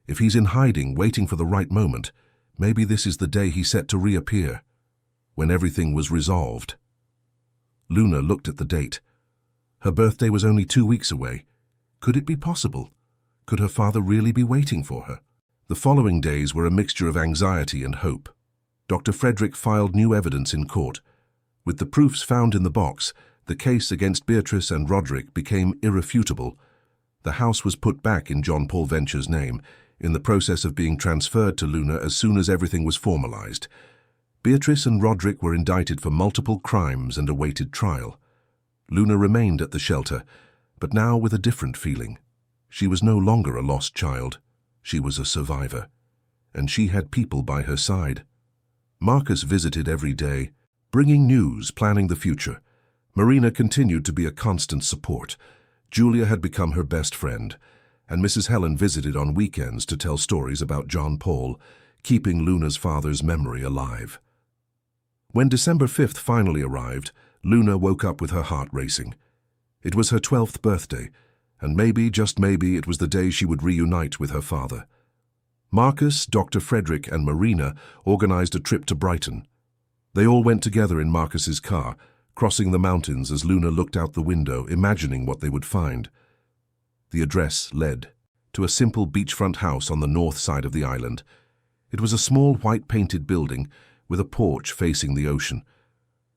If he's in hiding, waiting for the right moment, maybe this is the day he set to reappear, when everything was resolved. Luna looked at the date. Her birthday was only 2 weeks away. Could it be possible? Could her father really be waiting for her? The following days were a mixture of anxiety and hope. Dr. Frederick filed new evidence in court. With the proofs found in the box, the case against Beatrice and Roderick became irrefutable. The house was put back in John Paul Venture's name, in the process of being transferred to Luna as soon as everything was formalized. Beatrice and Roderick were indicted for multiple crimes and awaited trial. Luna remained at the shelter, but now with a different feeling. She was no longer a lost child. She was a survivor, and she had people by her side. Marcus visited every day, bringing news, planning the future. Marina continued to be a constant support. Julia had become her best friend, and Mrs. Helen visited on weekends to tell stories about John Paul, keeping Luna's father's memory alive. When December 5th finally arrived, Luna woke up with her heart racing. It was her 12th birthday, and maybe, just maybe, it was the day she would reunite with her father. Marcus, Dr. Frederick, and Marina organized a trip to Brighton. They all went together in Marcus's car, crossing the mountains as Luna looked out the window, imagining what they would find. The address led to a simple beachfront house on the north side of the island. It was a small white-painted building with a porch facing the ocean.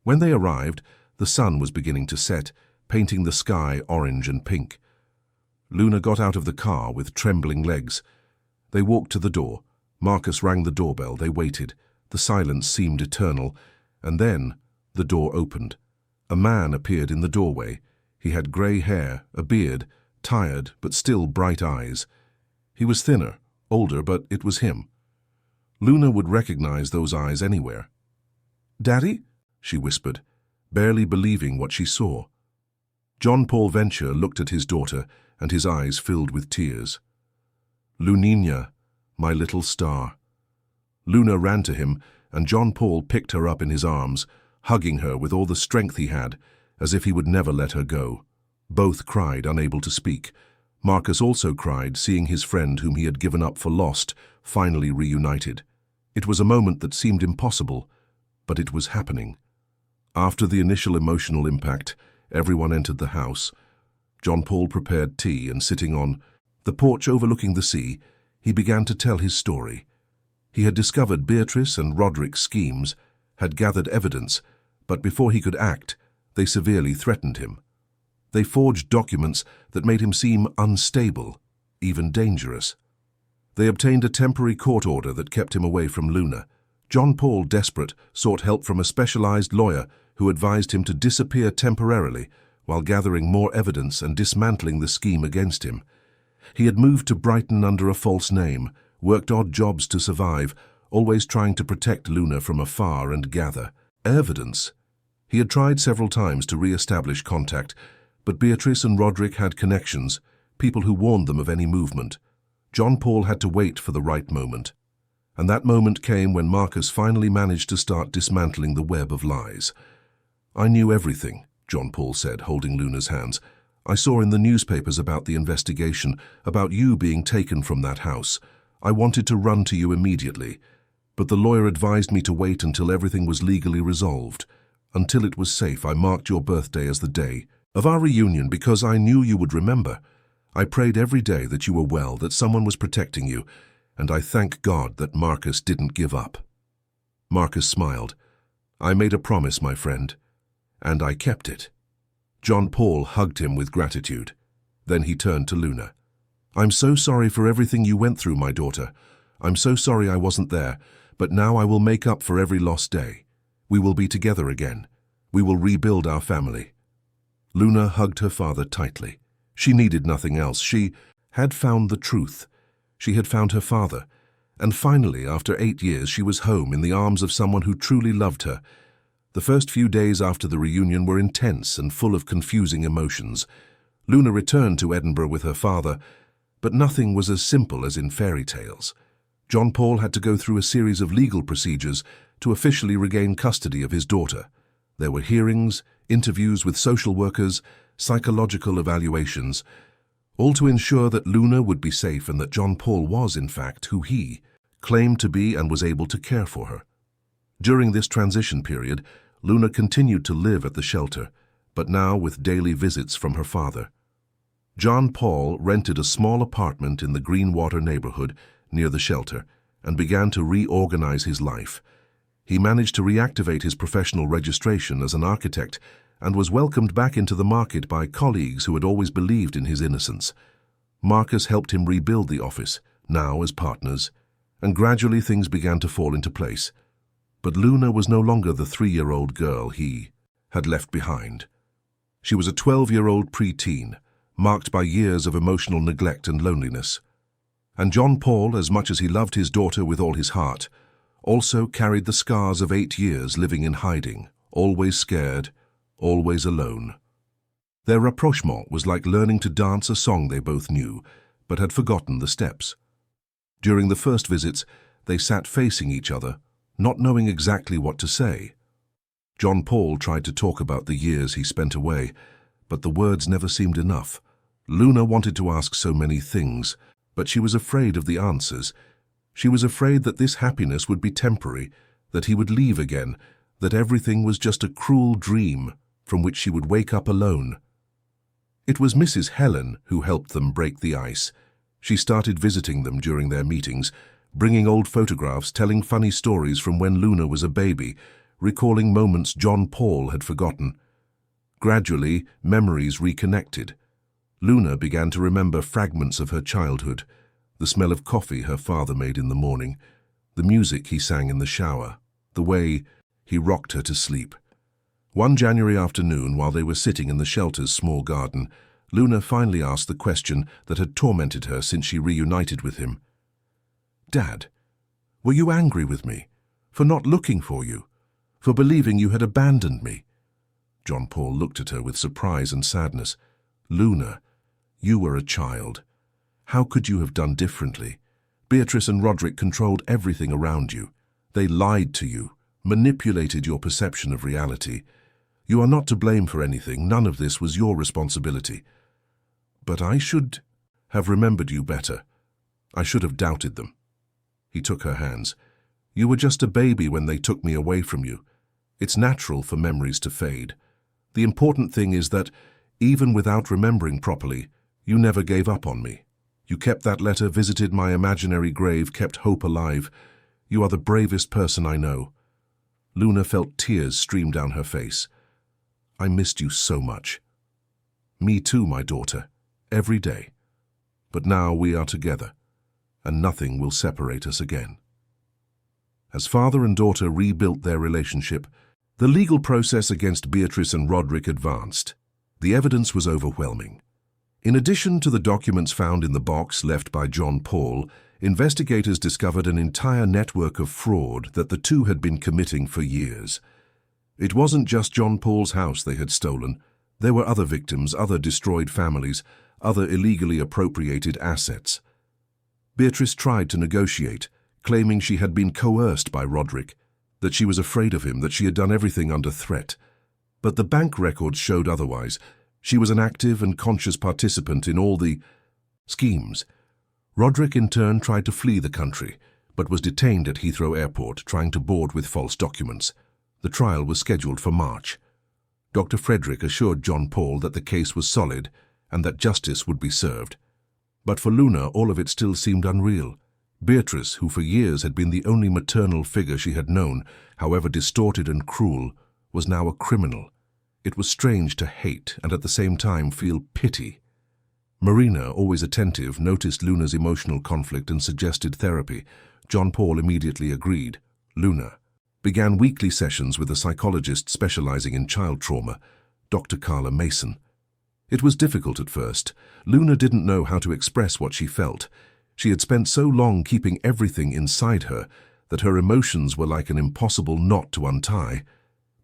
When they arrived, the sun was beginning to set, painting the sky orange and pink. Luna got out of the car with trembling legs. They walked to the door. Marcus rang the doorbell. They waited. The silence seemed eternal. And then the door opened. A man appeared in the doorway. He had grey hair, a beard, tired but still bright eyes. He was thinner, older, but it was him. Luna would recognize those eyes anywhere. "Daddy?" she whispered, barely believing what she saw. John Paul Venture looked at his daughter, and his eyes filled with tears. "Lunina, my little star." Luna ran to him, and John Paul picked her up in his arms, hugging her with all the strength he had, as if he would never let her go. Both cried, unable to speak. Marcus also cried, seeing his friend whom he had given up for lost, finally reunited. It was a moment that seemed impossible, but it was happening. After the initial emotional impact, everyone entered the house. John Paul prepared tea, and sitting on the porch overlooking the sea, he began to tell his story. He had discovered Beatrice and Roderick's schemes, had gathered evidence, but before he could act, they severely threatened him. They forged documents that made him seem unstable, even dangerous. They obtained a temporary court order that kept him away from Luna. John Paul, desperate, sought help from a specialized lawyer who advised him to disappear temporarily while gathering more evidence and dismantling the scheme against him. He had moved to Brighton under a false name, worked odd jobs to survive, always trying to protect Luna from afar and gather evidence. He had tried several times to re-establish contact, but Beatrice and Roderick had connections, people who warned them of any movement. John Paul had to wait for the right moment. And that moment came when Marcus finally managed to start dismantling the web of lies. "I knew everything," John Paul said, holding Luna's hands. "I saw in the newspapers about the investigation, about you being taken from that house. I wanted to run to you immediately, but the lawyer advised me to wait until everything was legally resolved. Until it was safe, I marked your birthday as the day of our reunion because I knew you would remember. I prayed every day that you were well, that someone was protecting you, and I thank God that Marcus didn't give up." Marcus smiled. "I made a promise, my friend, and I kept it." John Paul hugged him with gratitude. Then he turned to Luna. "I'm so sorry for everything you went through, my daughter. I'm so sorry I wasn't there, but now I will make up for every lost day. We will be together again. We will rebuild our family." Luna hugged her father tightly. She needed nothing else. She had found the truth. She had found her father. And finally, after 8 years, she was home in the arms of someone who truly loved her. The first few days after the reunion were intense and full of confusing emotions. Luna returned to Edinburgh with her father, but nothing was as simple as in fairy tales. John Paul had to go through a series of legal procedures to officially regain custody of his daughter. There were hearings, interviews with social workers, psychological evaluations, all to ensure that Luna would be safe and that John Paul was, in fact, who he claimed to be and was able to care for her. During this transition period, Luna continued to live at the shelter, but now with daily visits from her father. John Paul rented a small apartment in the Greenwater neighborhood near the shelter and began to reorganize his life. He managed to reactivate his professional registration as an architect and was welcomed back into the market by colleagues who had always believed in his innocence. Marcus helped him rebuild the office, now as partners, and gradually things began to fall into place. But Luna was no longer the 3-year-old girl he had left behind. She was a 12-year-old preteen, marked by years of emotional neglect and loneliness. And John Paul, as much as he loved his daughter with all his heart, also carried the scars of 8 years living in hiding, always scared, always alone. Their rapprochement was like learning to dance a song they both knew, but had forgotten the steps. During the first visits, they sat facing each other, not knowing exactly what to say. John Paul tried to talk about the years he spent away, but the words never seemed enough. Luna wanted to ask so many things, but she was afraid of the answers. She was afraid that this happiness would be temporary, that he would leave again, that everything was just a cruel dream from which she would wake up alone. It was Mrs. Helen who helped them break the ice. She started visiting them during their meetings, bringing old photographs, telling funny stories from when Luna was a baby, recalling moments John Paul had forgotten. Gradually, memories reconnected. Luna began to remember fragments of her childhood, the smell of coffee her father made in the morning, the music he sang in the shower, the way he rocked her to sleep. One January afternoon, while they were sitting in the shelter's small garden, Luna finally asked the question that had tormented her since she reunited with him. "Dad, were you angry with me for not looking for you, for believing you had abandoned me?" John Paul looked at her with surprise and sadness. "Luna, you were a child. How could you have done differently? Beatrice and Roderick controlled everything around you. They lied to you, manipulated your perception of reality. You are not to blame for anything. None of this was your responsibility. But I should have remembered you better. I should have doubted them." He took her hands. "You were just a baby when they took me away from you. It's natural for memories to fade. The important thing is that, even without remembering properly, you never gave up on me. You kept that letter, visited my imaginary grave, kept hope alive. You are the bravest person I know." Luna felt tears stream down her face. "I missed you so much." "Me too, my daughter, every day. But now we are together, and nothing will separate us again." As father and daughter rebuilt their relationship, the legal process against Beatrice and Roderick advanced. The evidence was overwhelming. In addition to the documents found in the box left by John Paul, investigators discovered an entire network of fraud that the two had been committing for years. It wasn't just John Paul's house they had stolen. There were other victims, other destroyed families, other illegally appropriated assets. Beatrice tried to negotiate, claiming she had been coerced by Roderick, that she was afraid of him, that she had done everything under threat. But the bank records showed otherwise. She was an active and conscious participant in all the schemes. Roderick in turn tried to flee the country, but was detained at Heathrow Airport, trying to board with false documents. The trial was scheduled for March. Dr. Frederick assured John Paul that the case was solid and that justice would be served. But for Luna, all of it still seemed unreal. Beatrice, who for years had been the only maternal figure she had known, however distorted and cruel, was now a criminal. It was strange to hate and at the same time feel pity. Marina, always attentive, noticed Luna's emotional conflict and suggested therapy. John Paul immediately agreed. Luna began weekly sessions with a psychologist specializing in child trauma, Dr. Carla Mason. It was difficult at first. Luna didn't know how to express what she felt. She had spent so long keeping everything inside her that her emotions were like an impossible knot to untie.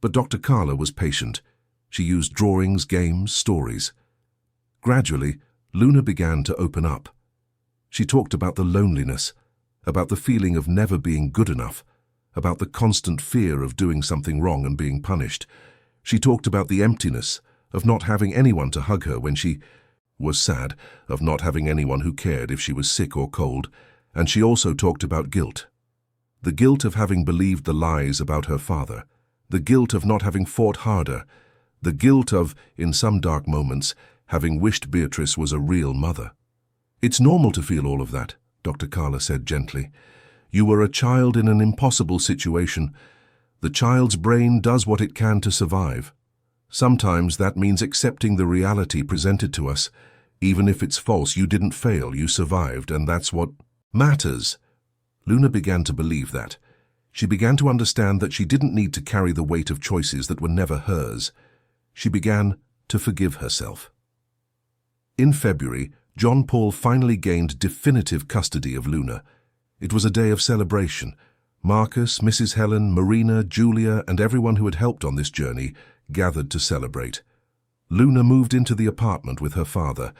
But Dr. Carla was patient. She used drawings, games, stories. Gradually, Luna began to open up. She talked about the loneliness, about the feeling of never being good enough, about the constant fear of doing something wrong and being punished. She talked about the emptiness of not having anyone to hug her when she was sad, of not having anyone who cared if she was sick or cold, and she also talked about guilt. The guilt of having believed the lies about her father, the guilt of not having fought harder, the guilt of, in some dark moments, having wished Beatrice was a real mother. "It's normal to feel all of that," Dr. Carla said gently. "You were a child in an impossible situation. The child's brain does what it can to survive. Sometimes that means accepting the reality presented to us. Even if it's false, you didn't fail, you survived, and that's what matters." Luna began to believe that. She began to understand that she didn't need to carry the weight of choices that were never hers. She began to forgive herself. In February, John Paul finally gained definitive custody of Luna. It was a day of celebration. Marcus, Mrs. Helen, Marina, Julia, and everyone who had helped on this journey gathered to celebrate. Luna moved into the apartment with her father,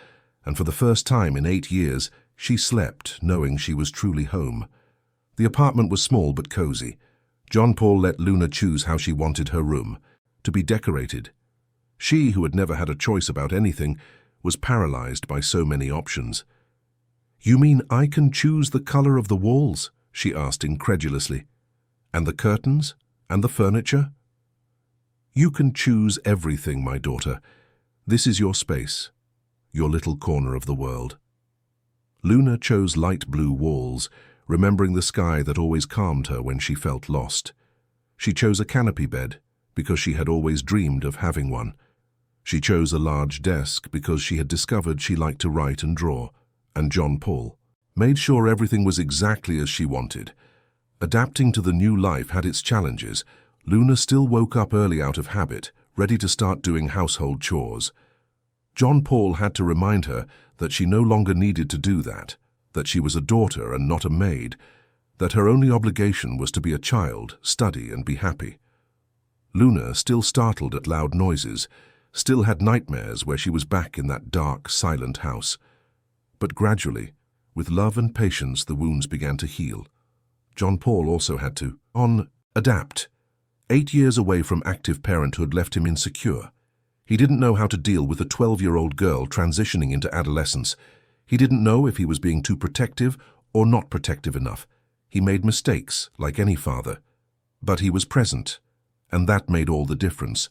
and for the first time in 8 years, she slept knowing she was truly home. The apartment was small but cozy. John Paul let Luna choose how she wanted her room, to be decorated. She, who had never had a choice about anything, was paralyzed by so many options. "You mean I can choose the color of the walls?" she asked incredulously. And the curtains? And the furniture? You can choose everything, my daughter. This is your space, your little corner of the world. Luna chose light blue walls, remembering the sky that always calmed her when she felt lost. She chose a canopy bed because she had always dreamed of having one. She chose a large desk because she had discovered she liked to write and draw, and John Paul made sure everything was exactly as she wanted. Adapting to the new life had its challenges. Luna still woke up early out of habit, ready to start doing household chores. John Paul had to remind her that she no longer needed to do that she was a daughter and not a maid, that her only obligation was to be a child, study and be happy. Luna, still startled at loud noises, still had nightmares where she was back in that dark, silent house. But gradually, with love and patience, the wounds began to heal. John Paul also had to adapt. 8 years away from active parenthood left him insecure. He didn't know how to deal with a 12-year-old girl transitioning into adolescence. He didn't know if he was being too protective or not protective enough. He made mistakes, like any father. But he was present, and that made all the difference.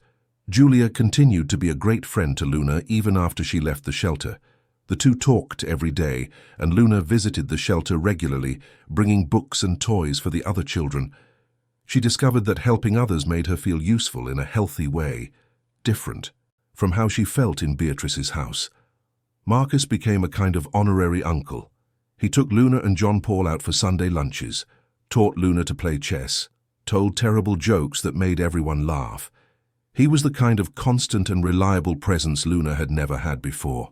Julia continued to be a great friend to Luna even after she left the shelter. The two talked every day, and Luna visited the shelter regularly, bringing books and toys for the other children. She discovered that helping others made her feel useful in a healthy way, different from how she felt in Beatrice's house. Marcus became a kind of honorary uncle. He took Luna and John Paul out for Sunday lunches, taught Luna to play chess, told terrible jokes that made everyone laugh. He was the kind of constant and reliable presence Luna had never had before.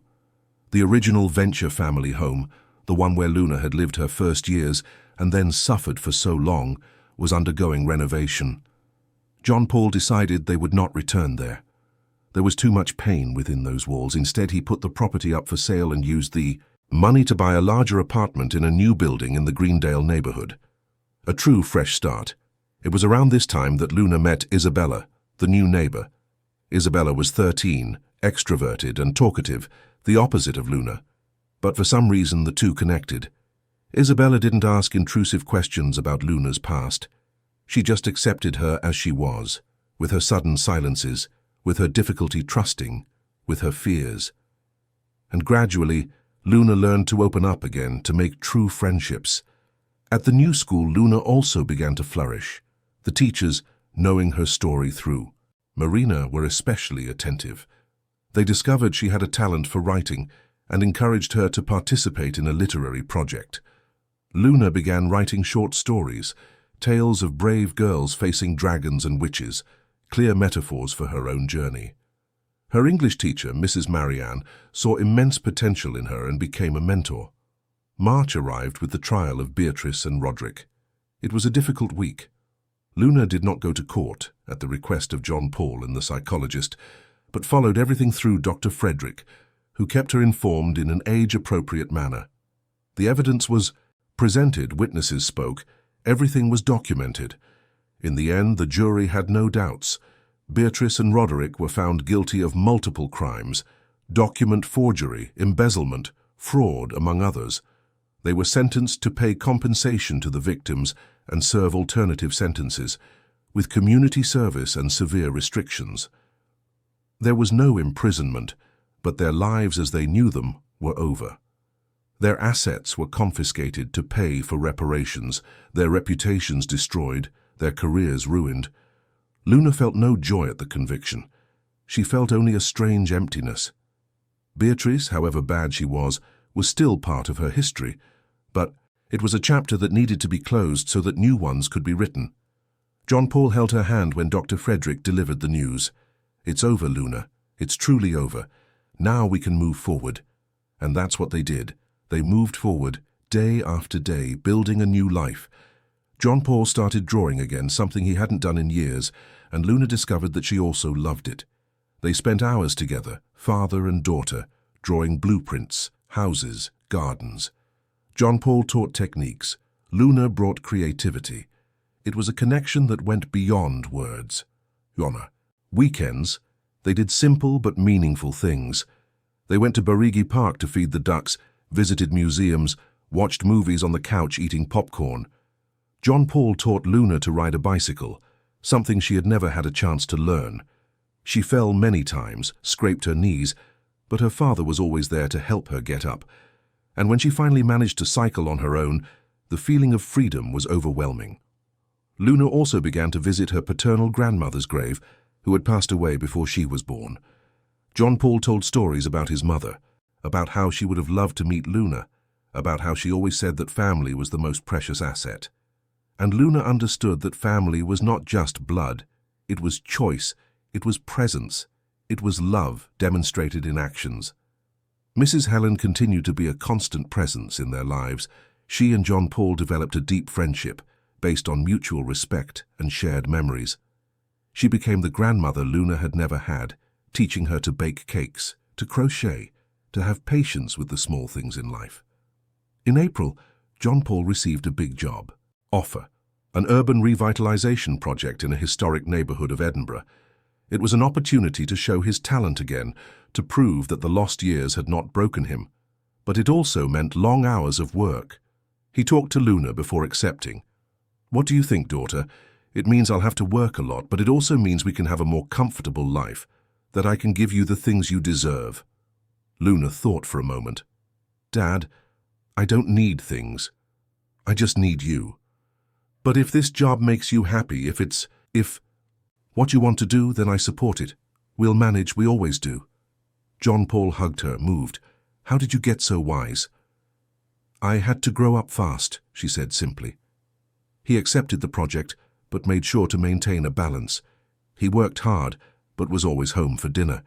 The original Venture family home, the one where Luna had lived her first years and then suffered for so long, was undergoing renovation. John Paul decided they would not return there. There was too much pain within those walls. Instead, he put the property up for sale and used the money to buy a larger apartment in a new building in the Greendale neighborhood. A true fresh start. It was around this time that Luna met Isabella, the new neighbor. Isabella was 13, extroverted and talkative, the opposite of Luna. But for some reason, the two connected. Isabella didn't ask intrusive questions about Luna's past. She just accepted her as she was, with her sudden silences, with her difficulty trusting, with her fears. And gradually, Luna learned to open up again, to make true friendships. At the new school, Luna also began to flourish, the teachers knowing her story through. Marina were especially attentive. They discovered she had a talent for writing and encouraged her to participate in a literary project. Luna began writing short stories, tales of brave girls facing dragons and witches, clear metaphors for her own journey. Her English teacher, Mrs. Marianne, saw immense potential in her and became a mentor. March arrived with the trial of Beatrice and Roderick. It was a difficult week. Luna did not go to court at the request of John Paul and the psychologist, but followed everything through Dr. Frederick, who kept her informed in an age-appropriate manner. The evidence was presented, witnesses spoke, everything was documented. In the end, the jury had no doubts. Beatrice and Roderick were found guilty of multiple crimes, document forgery, embezzlement, fraud, among others. They were sentenced to pay compensation to the victims and serve alternative sentences, with community service and severe restrictions. There was no imprisonment, but their lives as they knew them were over. Their assets were confiscated to pay for reparations, their reputations destroyed, their careers ruined. Luna felt no joy at the conviction. She felt only a strange emptiness. Beatrice, however bad she was still part of her history, but it was a chapter that needed to be closed so that new ones could be written. John Paul held her hand when Dr. Frederick delivered the news. "It's over, Luna. It's truly over. Now we can move forward." And that's what they did. They moved forward, day after day, building a new life. John Paul started drawing again, something he hadn't done in years, and Luna discovered that she also loved it. They spent hours together, father and daughter, drawing blueprints, houses, gardens. John Paul taught techniques. Luna brought creativity. It was a connection that went beyond words. On weekends, they did simple but meaningful things. They went to Barigi Park to feed the ducks, visited museums, watched movies on the couch eating popcorn. John Paul taught Luna to ride a bicycle, something she had never had a chance to learn. She fell many times, scraped her knees, but her father was always there to help her get up. And when she finally managed to cycle on her own, the feeling of freedom was overwhelming. Luna also began to visit her paternal grandmother's grave, who had passed away before she was born. John Paul told stories about his mother, about how she would have loved to meet Luna, about how she always said that family was the most precious asset. And Luna understood that family was not just blood, it was choice, it was presence, it was love demonstrated in actions. Mrs. Helen continued to be a constant presence in their lives. She and John Paul developed a deep friendship based on mutual respect and shared memories. She became the grandmother Luna had never had, teaching her to bake cakes, to crochet, to have patience with the small things in life. In April, John Paul received a big job offer, an urban revitalization project in a historic neighborhood of Edinburgh. It was an opportunity to show his talent again, to prove that the lost years had not broken him. But it also meant long hours of work. He talked to Luna before accepting. "What do you think, daughter? It means I'll have to work a lot, but it also means we can have a more comfortable life, that I can give you the things you deserve." Luna thought for a moment. "Dad, I don't need things. I just need you. But if this job makes you happy, if what you want to do, then I support it. We'll manage, we always do." John Paul hugged her, moved. "How did you get so wise?" "I had to grow up fast," she said simply. He accepted the project, but made sure to maintain a balance. He worked hard, but was always home for dinner.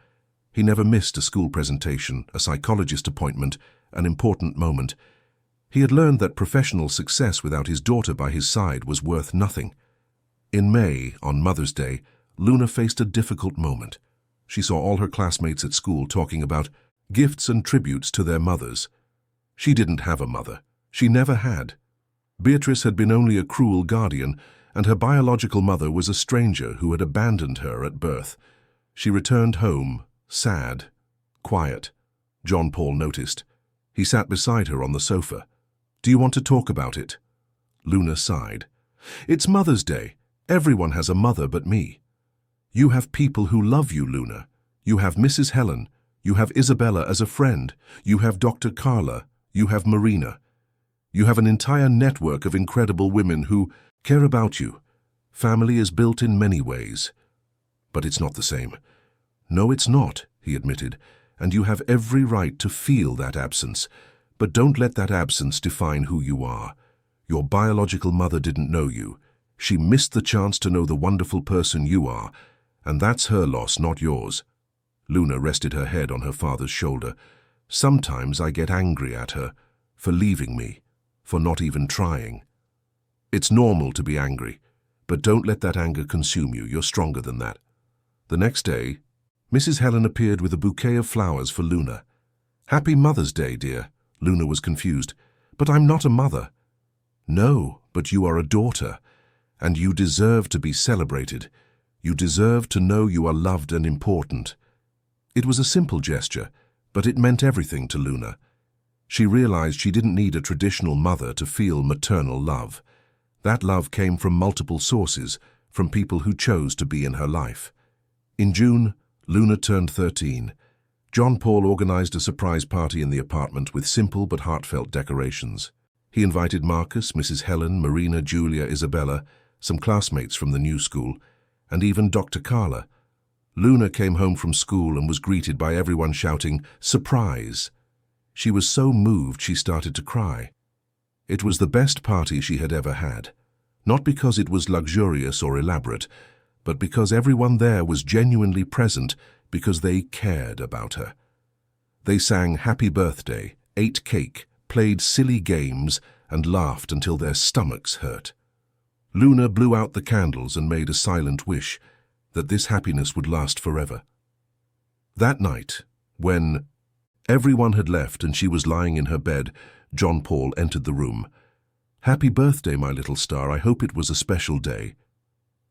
He never missed a school presentation, a psychologist appointment, an important moment. He had learned that professional success without his daughter by his side was worth nothing. In May, on Mother's Day, Luna faced a difficult moment. She saw all her classmates at school talking about gifts and tributes to their mothers. She didn't have a mother. She never had. Beatrice had been only a cruel guardian, and her biological mother was a stranger who had abandoned her at birth. She returned home, sad, quiet. John Paul noticed. He sat beside her on the sofa. "Do you want to talk about it?" Luna sighed. "It's Mother's Day. Everyone has a mother but me. You have people who love you, Luna. You have Mrs. Helen. You have Isabella as a friend. You have Dr. Carla. You have Marina. You have an entire network of incredible women who care about you. Family is built in many ways. But it's not the same." "No, it's not," he admitted, "and you have every right to feel that absence. But don't let that absence define who you are. Your biological mother didn't know you. She missed the chance to know the wonderful person you are, and that's her loss, not yours." Luna rested her head on her father's shoulder. "Sometimes I get angry at her for leaving me, for not even trying." "It's normal to be angry, but don't let that anger consume you. You're stronger than that." The next day, Mrs. Helen appeared with a bouquet of flowers for Luna. "Happy Mother's Day, dear." Luna was confused. "But I'm not a mother." "No, but you are a daughter, and you deserve to be celebrated. You deserve to know you are loved and important." It was a simple gesture, but it meant everything to Luna. She realized she didn't need a traditional mother to feel maternal love. That love came from multiple sources, from people who chose to be in her life. In June, Luna turned 13. John Paul organized a surprise party in the apartment with simple but heartfelt decorations. He invited Marcus, Mrs. Helen, Marina, Julia, Isabella, some classmates from the new school, and even Dr. Carla. Luna came home from school and was greeted by everyone shouting, "Surprise!" She was so moved she started to cry. It was the best party she had ever had, not because it was luxurious or elaborate, but because everyone there was genuinely present because they cared about her. They sang Happy Birthday, ate cake, played silly games, and laughed until their stomachs hurt. Luna blew out the candles and made a silent wish that this happiness would last forever. That night, when everyone had left and she was lying in her bed, John Paul entered the room. "Happy birthday, my little star. I hope it was a special day."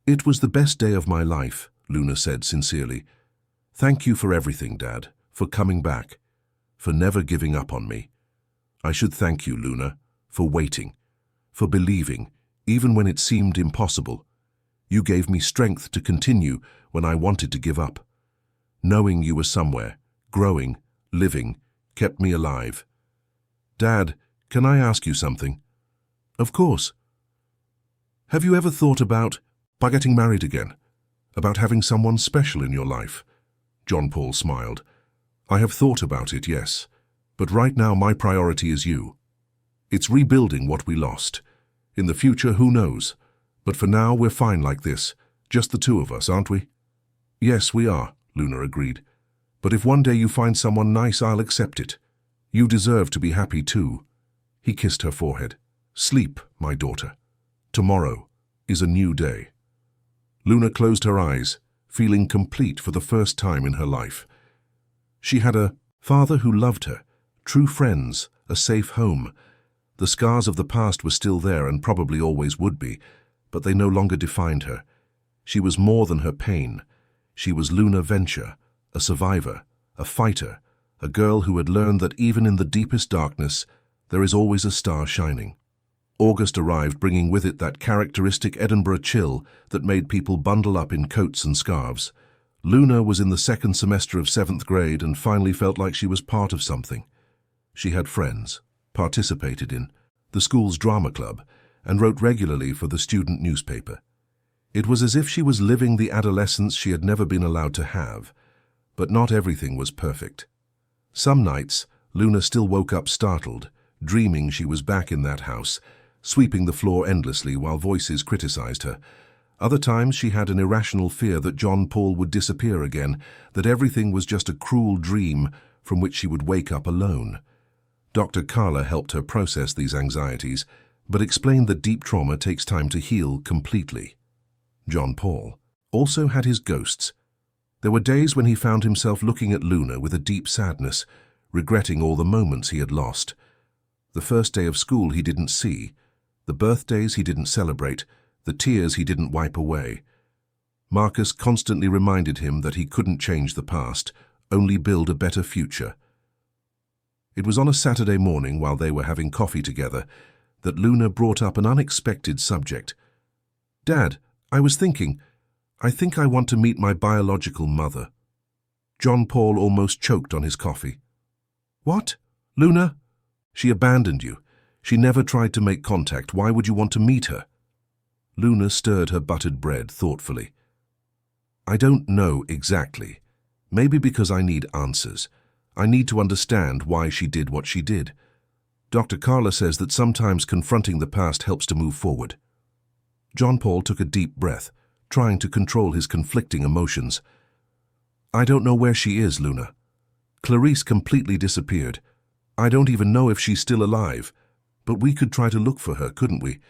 "It was the best day of my life," Luna said sincerely. "Thank you for everything, Dad, for coming back, for never giving up on me. I should thank you, Luna, for waiting, for believing, even when it seemed impossible. You gave me strength to continue when I wanted to give up. Knowing you were somewhere, growing, living, kept me alive. Dad, can I ask you something? Of course. Have you ever thought about getting married again? About having someone special in your life? John Paul smiled. I have thought about it, yes. But right now my priority is you. It's rebuilding what we lost. In the future, who knows? But for now, we're fine like this. Just the two of us, aren't we? Yes, we are, Luna agreed. But if one day you find someone nice, I'll accept it. You deserve to be happy too. He kissed her forehead. Sleep, my daughter. Tomorrow is a new day. Luna closed her eyes, feeling complete for the first time in her life. She had a father who loved her, true friends, a safe home. The scars of the past were still there and probably always would be, but they no longer defined her. She was more than her pain. She was Luna Venture, a survivor, a fighter, a girl who had learned that even in the deepest darkness, there is always a star shining. August arrived, bringing with it that characteristic Edinburgh chill that made people bundle up in coats and scarves. Luna was in the second semester of 7th grade and finally felt like she was part of something. She had friends, participated in the school's drama club, and wrote regularly for the student newspaper. It was as if she was living the adolescence she had never been allowed to have. But not everything was perfect. Some nights, Luna still woke up startled, dreaming she was back in that house, sweeping the floor endlessly while voices criticized her. Other times she had an irrational fear that John Paul would disappear again, that everything was just a cruel dream from which she would wake up alone. Dr. Carla helped her process these anxieties, but explained that deep trauma takes time to heal completely. John Paul also had his ghosts. There were days when he found himself looking at Luna with a deep sadness, regretting all the moments he had lost. The first day of school he didn't see, the birthdays he didn't celebrate, the tears he didn't wipe away. Marcus constantly reminded him that he couldn't change the past, only build a better future. It was on a Saturday morning while they were having coffee together that Luna brought up an unexpected subject. Dad, I was thinking, I think I want to meet my biological mother. John Paul almost choked on his coffee. What? Luna? She abandoned you. She never tried to make contact. Why would you want to meet her? Luna stirred her buttered bread thoughtfully. I don't know exactly. Maybe because I need answers. I need to understand why she did what she did. Dr. Carla says that sometimes confronting the past helps to move forward. John Paul took a deep breath, trying to control his conflicting emotions. I don't know where she is, Luna. Clarice completely disappeared. I don't even know if she's still alive. But we could try to look for her, couldn't we?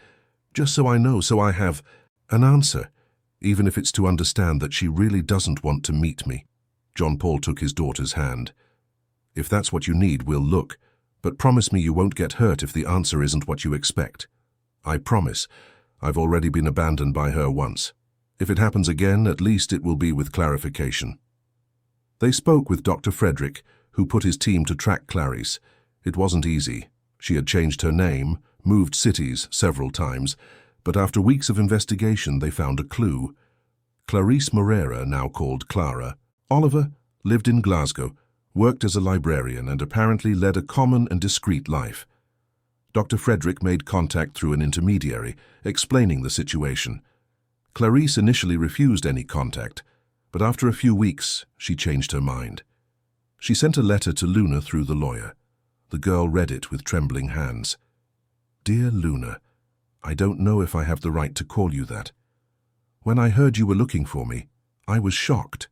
Just so I know, so I have an answer, even if it's to understand that she really doesn't want to meet me. John Paul took his daughter's hand. If that's what you need, we'll look. But promise me you won't get hurt if the answer isn't what you expect. I promise. I've already been abandoned by her once. If it happens again, at least it will be with clarification. They spoke with Dr. Frederick, who put his team to track Clarice. It wasn't easy. She had changed her name, moved cities several times, but after weeks of investigation they found a clue. Clarice Moreira, now called Clara, Oliver, lived in Glasgow, worked as a librarian and apparently led a common and discreet life. Dr. Frederick made contact through an intermediary, explaining the situation. Clarice initially refused any contact, but after a few weeks, she changed her mind. She sent a letter to Luna through the lawyer. The girl read it with trembling hands. Dear Luna, I don't know if I have the right to call you that. When I heard you were looking for me, I was shocked.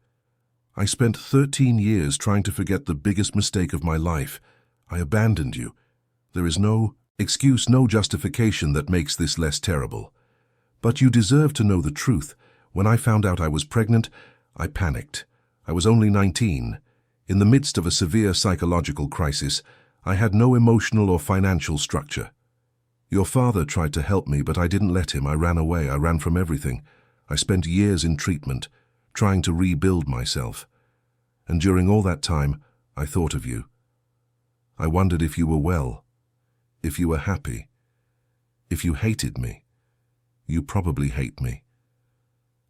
I spent 13 years trying to forget the biggest mistake of my life. I abandoned you. There is no excuse, no justification that makes this less terrible. But you deserve to know the truth. When I found out I was pregnant, I panicked. I was only 19. In the midst of a severe psychological crisis, I had no emotional or financial structure. Your father tried to help me, but I didn't let him. I ran away. I ran from everything. I spent years in treatment, trying to rebuild myself. And during all that time, I thought of you. I wondered if you were well, if you were happy, if you hated me. You probably hate me.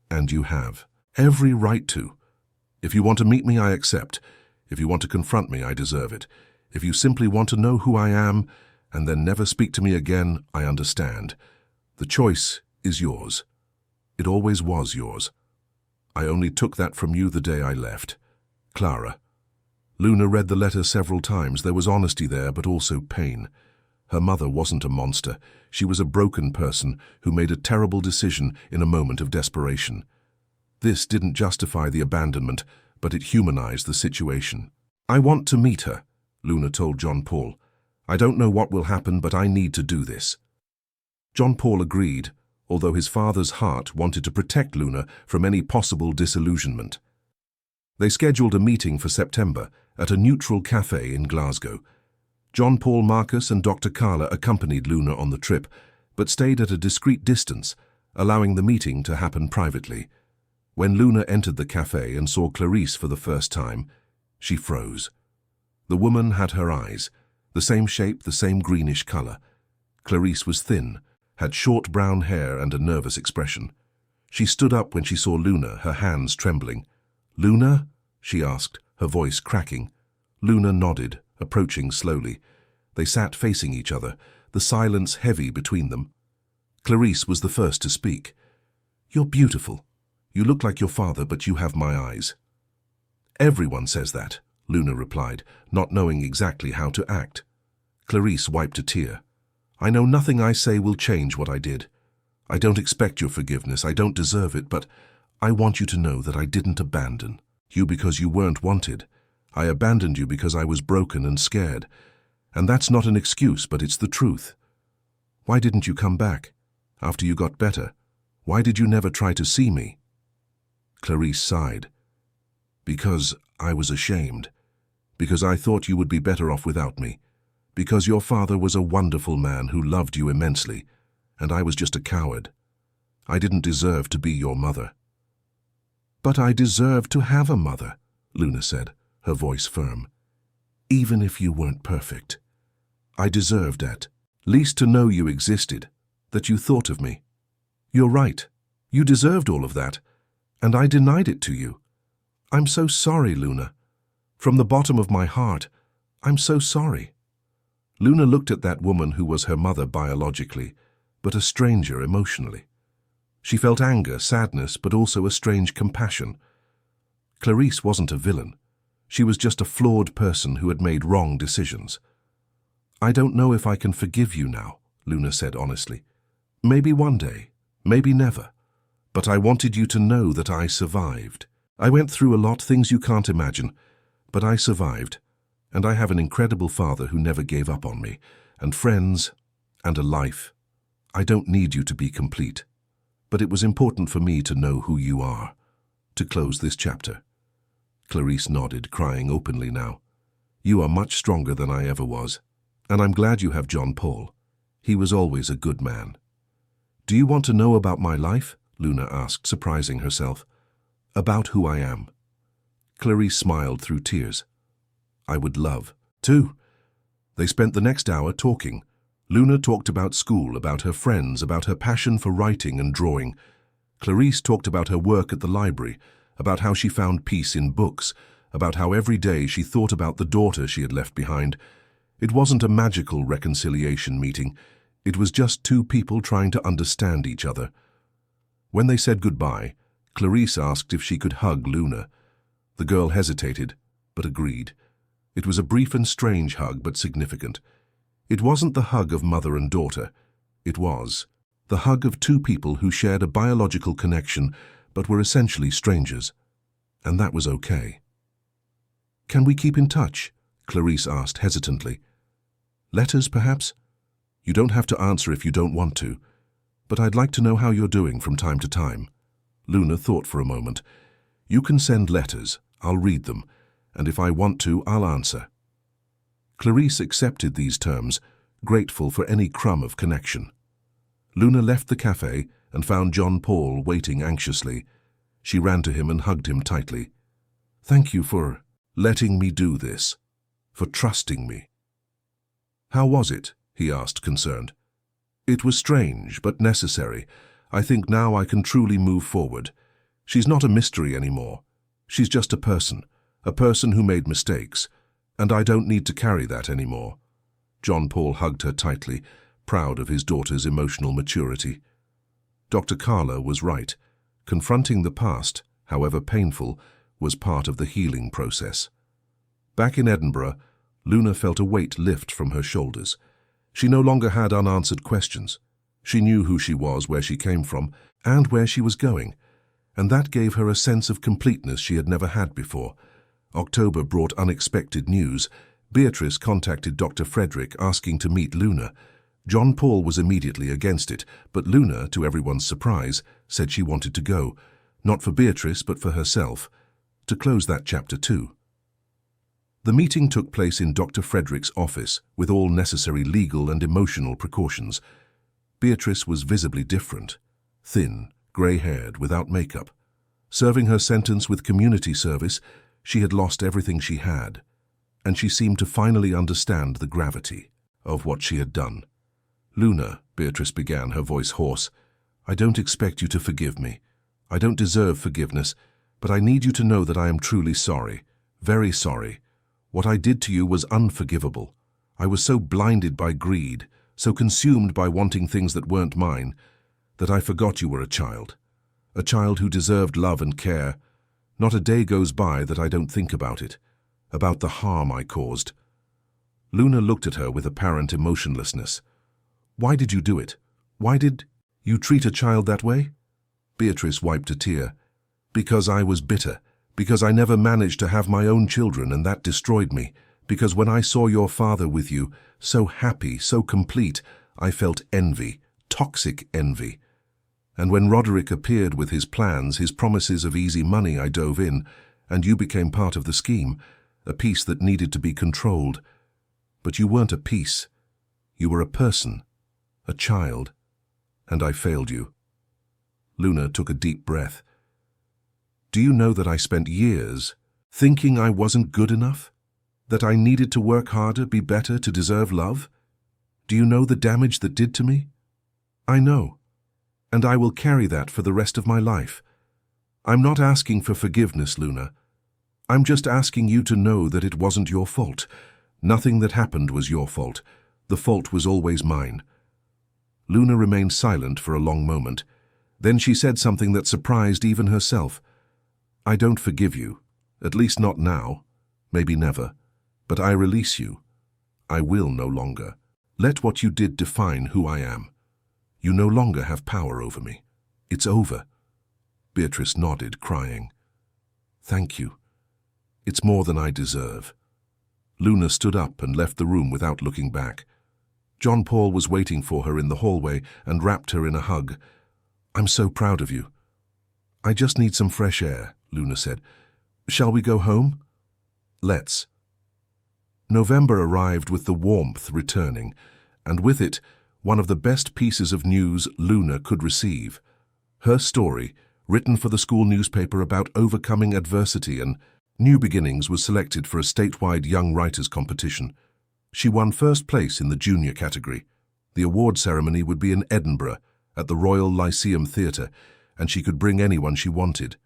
And you have. Every right to. If you want to meet me, I accept. If you want to confront me, I deserve it. If you simply want to know who I am and then never speak to me again, I understand. The choice is yours. It always was yours. I only took that from you the day I left. Clara. Luna read the letter several times. There was honesty there, but also pain. Her mother wasn't a monster. She was a broken person who made a terrible decision in a moment of desperation. This didn't justify the abandonment, but it humanized the situation. I want to meet her, Luna told John Paul. I don't know what will happen, but I need to do this. John Paul agreed, although his father's heart wanted to protect Luna from any possible disillusionment. They scheduled a meeting for September at a neutral cafe in Glasgow. John Paul Marcus and Dr. Carla accompanied Luna on the trip, but stayed at a discreet distance, allowing the meeting to happen privately. When Luna entered the cafe and saw Clarice for the first time, she froze. The woman had her eyes, the same shape, the same greenish color. Clarice was thin, had short brown hair and a nervous expression. She stood up when she saw Luna, her hands trembling. "Luna?" she asked, her voice cracking. Luna nodded, approaching slowly. They sat facing each other, the silence heavy between them. Clarice was the first to speak. "You're beautiful. You look like your father, but you have my eyes." "Everyone says that," Luna replied, not knowing exactly how to act. Clarice wiped a tear. "I know nothing I say will change what I did. I don't expect your forgiveness, I don't deserve it, but I want you to know that I didn't abandon you because you weren't wanted. I abandoned you because I was broken and scared. And that's not an excuse, but it's the truth. Why didn't you come back? After you got better, why did you never try to see me?" Clarice sighed. "Because I was ashamed. Because I thought you would be better off without me. Because your father was a wonderful man who loved you immensely, and I was just a coward. I didn't deserve to be your mother." "But I deserve to have a mother," Luna said, her voice firm. "Even if you weren't perfect. I deserved at least to know you existed, that you thought of me. You're right. You deserved all of that, and I denied it to you. I'm so sorry, Luna. From the bottom of my heart, I'm so sorry." Luna looked at that woman who was her mother biologically, but a stranger emotionally. She felt anger, sadness, but also a strange compassion. Clarice wasn't a villain. She was just a flawed person who had made wrong decisions. "I don't know if I can forgive you now," Luna said honestly. "Maybe one day, maybe never. But I wanted you to know that I survived. I went through a lot, things you can't imagine, but I survived. And I have an incredible father who never gave up on me, and friends, and a life. I don't need you to be complete. But it was important for me to know who you are, to close this chapter." Clarice nodded, crying openly now. "You are much stronger than I ever was, and I'm glad you have John Paul. He was always a good man." "Do you want to know about my life?" Luna asked, surprising herself. "About who I am." Clarice smiled through tears. "I would love to." They spent the next hour talking. Luna talked about school, about her friends, about her passion for writing and drawing. Clarice talked about her work at the library, about how she found peace in books, about how every day she thought about the daughter she had left behind. It wasn't a magical reconciliation meeting. It was just two people trying to understand each other. When they said goodbye, Clarice asked if she could hug Luna. The girl hesitated, but agreed. It was a brief and strange hug, but significant. It wasn't the hug of mother and daughter. It was the hug of two people who shared a biological connection, but were essentially strangers. And that was okay. "Can we keep in touch?" Clarice asked hesitantly. "Letters, perhaps? You don't have to answer if you don't want to, but I'd like to know how you're doing from time to time." Luna thought for a moment. "You can send letters. I'll read them, and if I want to, I'll answer." Clarice accepted these terms, grateful for any crumb of connection. Luna left the cafe and found John Paul waiting anxiously. She ran to him and hugged him tightly. "Thank you for letting me do this, for trusting me." "How was it?" he asked, concerned. "It was strange, but necessary. I think now I can truly move forward. She's not a mystery anymore. She's just a person who made mistakes, and I don't need to carry that anymore." John Paul hugged her tightly, proud of his daughter's emotional maturity. Dr. Carla was right. Confronting the past, however painful, was part of the healing process. Back in Edinburgh, Luna felt a weight lift from her shoulders. She no longer had unanswered questions. She knew who she was, where she came from, and where she was going, and that gave her a sense of completeness she had never had before. October brought unexpected news. Beatrice contacted Dr. Frederick asking to meet Luna. John Paul was immediately against it, but Luna, to everyone's surprise, said she wanted to go, not for Beatrice but for herself, to close that chapter too. The meeting took place in Dr. Frederick's office with all necessary legal and emotional precautions. Beatrice was visibly different, thin, grey-haired, without makeup. Serving her sentence with community service, she had lost everything she had, and she seemed to finally understand the gravity of what she had done. "Luna," Beatrice began, her voice hoarse, "I don't expect you to forgive me. I don't deserve forgiveness, but I need you to know that I am truly sorry, very sorry. What I did to you was unforgivable. I was so blinded by greed, so consumed by wanting things that weren't mine, that I forgot you were a child who deserved love and care. Not a day goes by that I don't think about it, about the harm I caused." Luna looked at her with apparent emotionlessness. "Why did you do it? Why did you treat a child that way?" Beatrice wiped a tear. "Because I was bitter. Because I never managed to have my own children, and that destroyed me. Because when I saw your father with you, so happy, so complete, I felt envy, toxic envy. And when Roderick appeared with his plans, his promises of easy money, I dove in, and you became part of the scheme, a piece that needed to be controlled. But you weren't a piece. You were a person, a child, and I failed you." Luna took a deep breath. "Do you know that I spent years thinking I wasn't good enough? That I needed to work harder, be better to deserve love? Do you know the damage that did to me? I know, and I will carry that for the rest of my life. I'm not asking for forgiveness, Luna. I'm just asking you to know that it wasn't your fault. Nothing that happened was your fault. The fault was always mine." Luna remained silent for a long moment. Then she said something that surprised even herself. "I don't forgive you, at least not now, maybe never, but I release you. I will no longer. Let what you did define who I am. You no longer have power over me. It's over." Beatrice nodded, crying. "Thank you. It's more than I deserve." Luna stood up and left the room without looking back. John Paul was waiting for her in the hallway and wrapped her in a hug. "I'm so proud of you." "I just need some fresh air," Luna said. "Shall we go home?" "Let's." November arrived with the warmth returning, and with it, one of the best pieces of news Luna could receive. Her story, written for the school newspaper about overcoming adversity and new beginnings, was selected for a statewide young writers competition. She won first place in the junior category. The award ceremony would be in Edinburgh, at the Royal Lyceum Theatre, and she could bring anyone she wanted.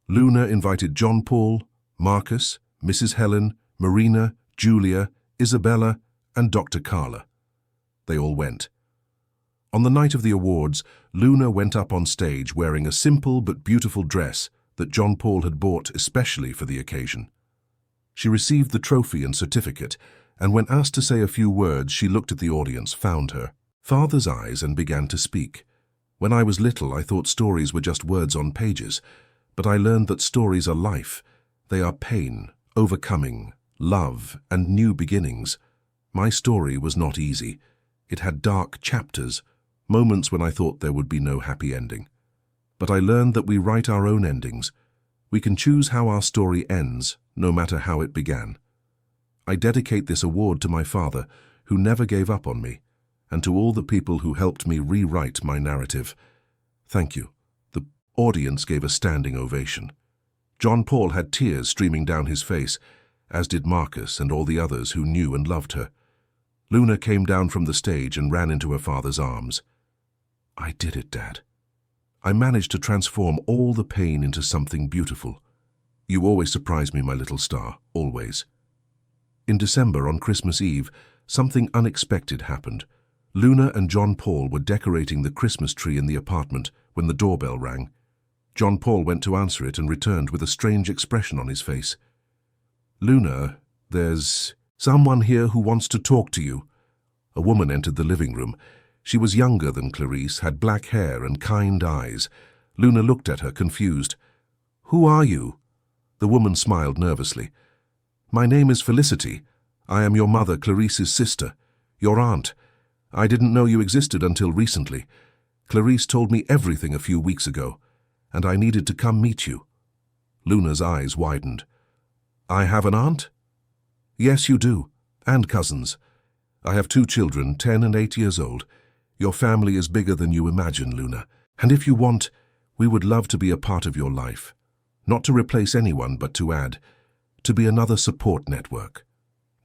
Luna invited John Paul, Marcus, Mrs. Helen, Marina, Julia, Isabella, and Dr. Carla. They all went. On the night of the awards, Luna went up on stage wearing a simple but beautiful dress that John Paul had bought especially for the occasion. She received the trophy and certificate, and when asked to say a few words, she looked at the audience, found her father's eyes, and began to speak. "When I was little, I thought stories were just words on pages, but I learned that stories are life. They are pain, overcoming, love, and new beginnings. My story was not easy. It had dark chapters, moments when I thought there would be no happy ending. But I learned that we write our own endings. We can choose how our story ends, no matter how it began. I dedicate this award to my father, who never gave up on me, and to all the people who helped me rewrite my narrative. Thank you." The audience gave a standing ovation. John Paul had tears streaming down his face, as did Marcus and all the others who knew and loved her. Luna came down from the stage and ran into her father's arms. "I did it, Dad. I managed to transform all the pain into something beautiful. You always surprise me, my little star, always. In December, on Christmas Eve, something unexpected happened. Luna and John Paul were decorating the Christmas tree in the apartment when the doorbell rang. John Paul went to answer it and returned with a strange expression on his face. "Luna, there's someone here who wants to talk to you." A woman entered the living room. She was younger than Clarice, had black hair and kind eyes. Luna looked at her, confused. "Who are you?" The woman smiled nervously. "My name is Felicity. I am your mother, Clarice's sister, your aunt. I didn't know you existed until recently. Clarice told me everything a few weeks ago, and I needed to come meet you." Luna's eyes widened. "I have an aunt?" "Yes, you do, and cousins. I have 2 children, 10 and 8 years old. Your family is bigger than you imagine, Luna, and if you want, we would love to be a part of your life. Not to replace anyone, but to add, to be another support network."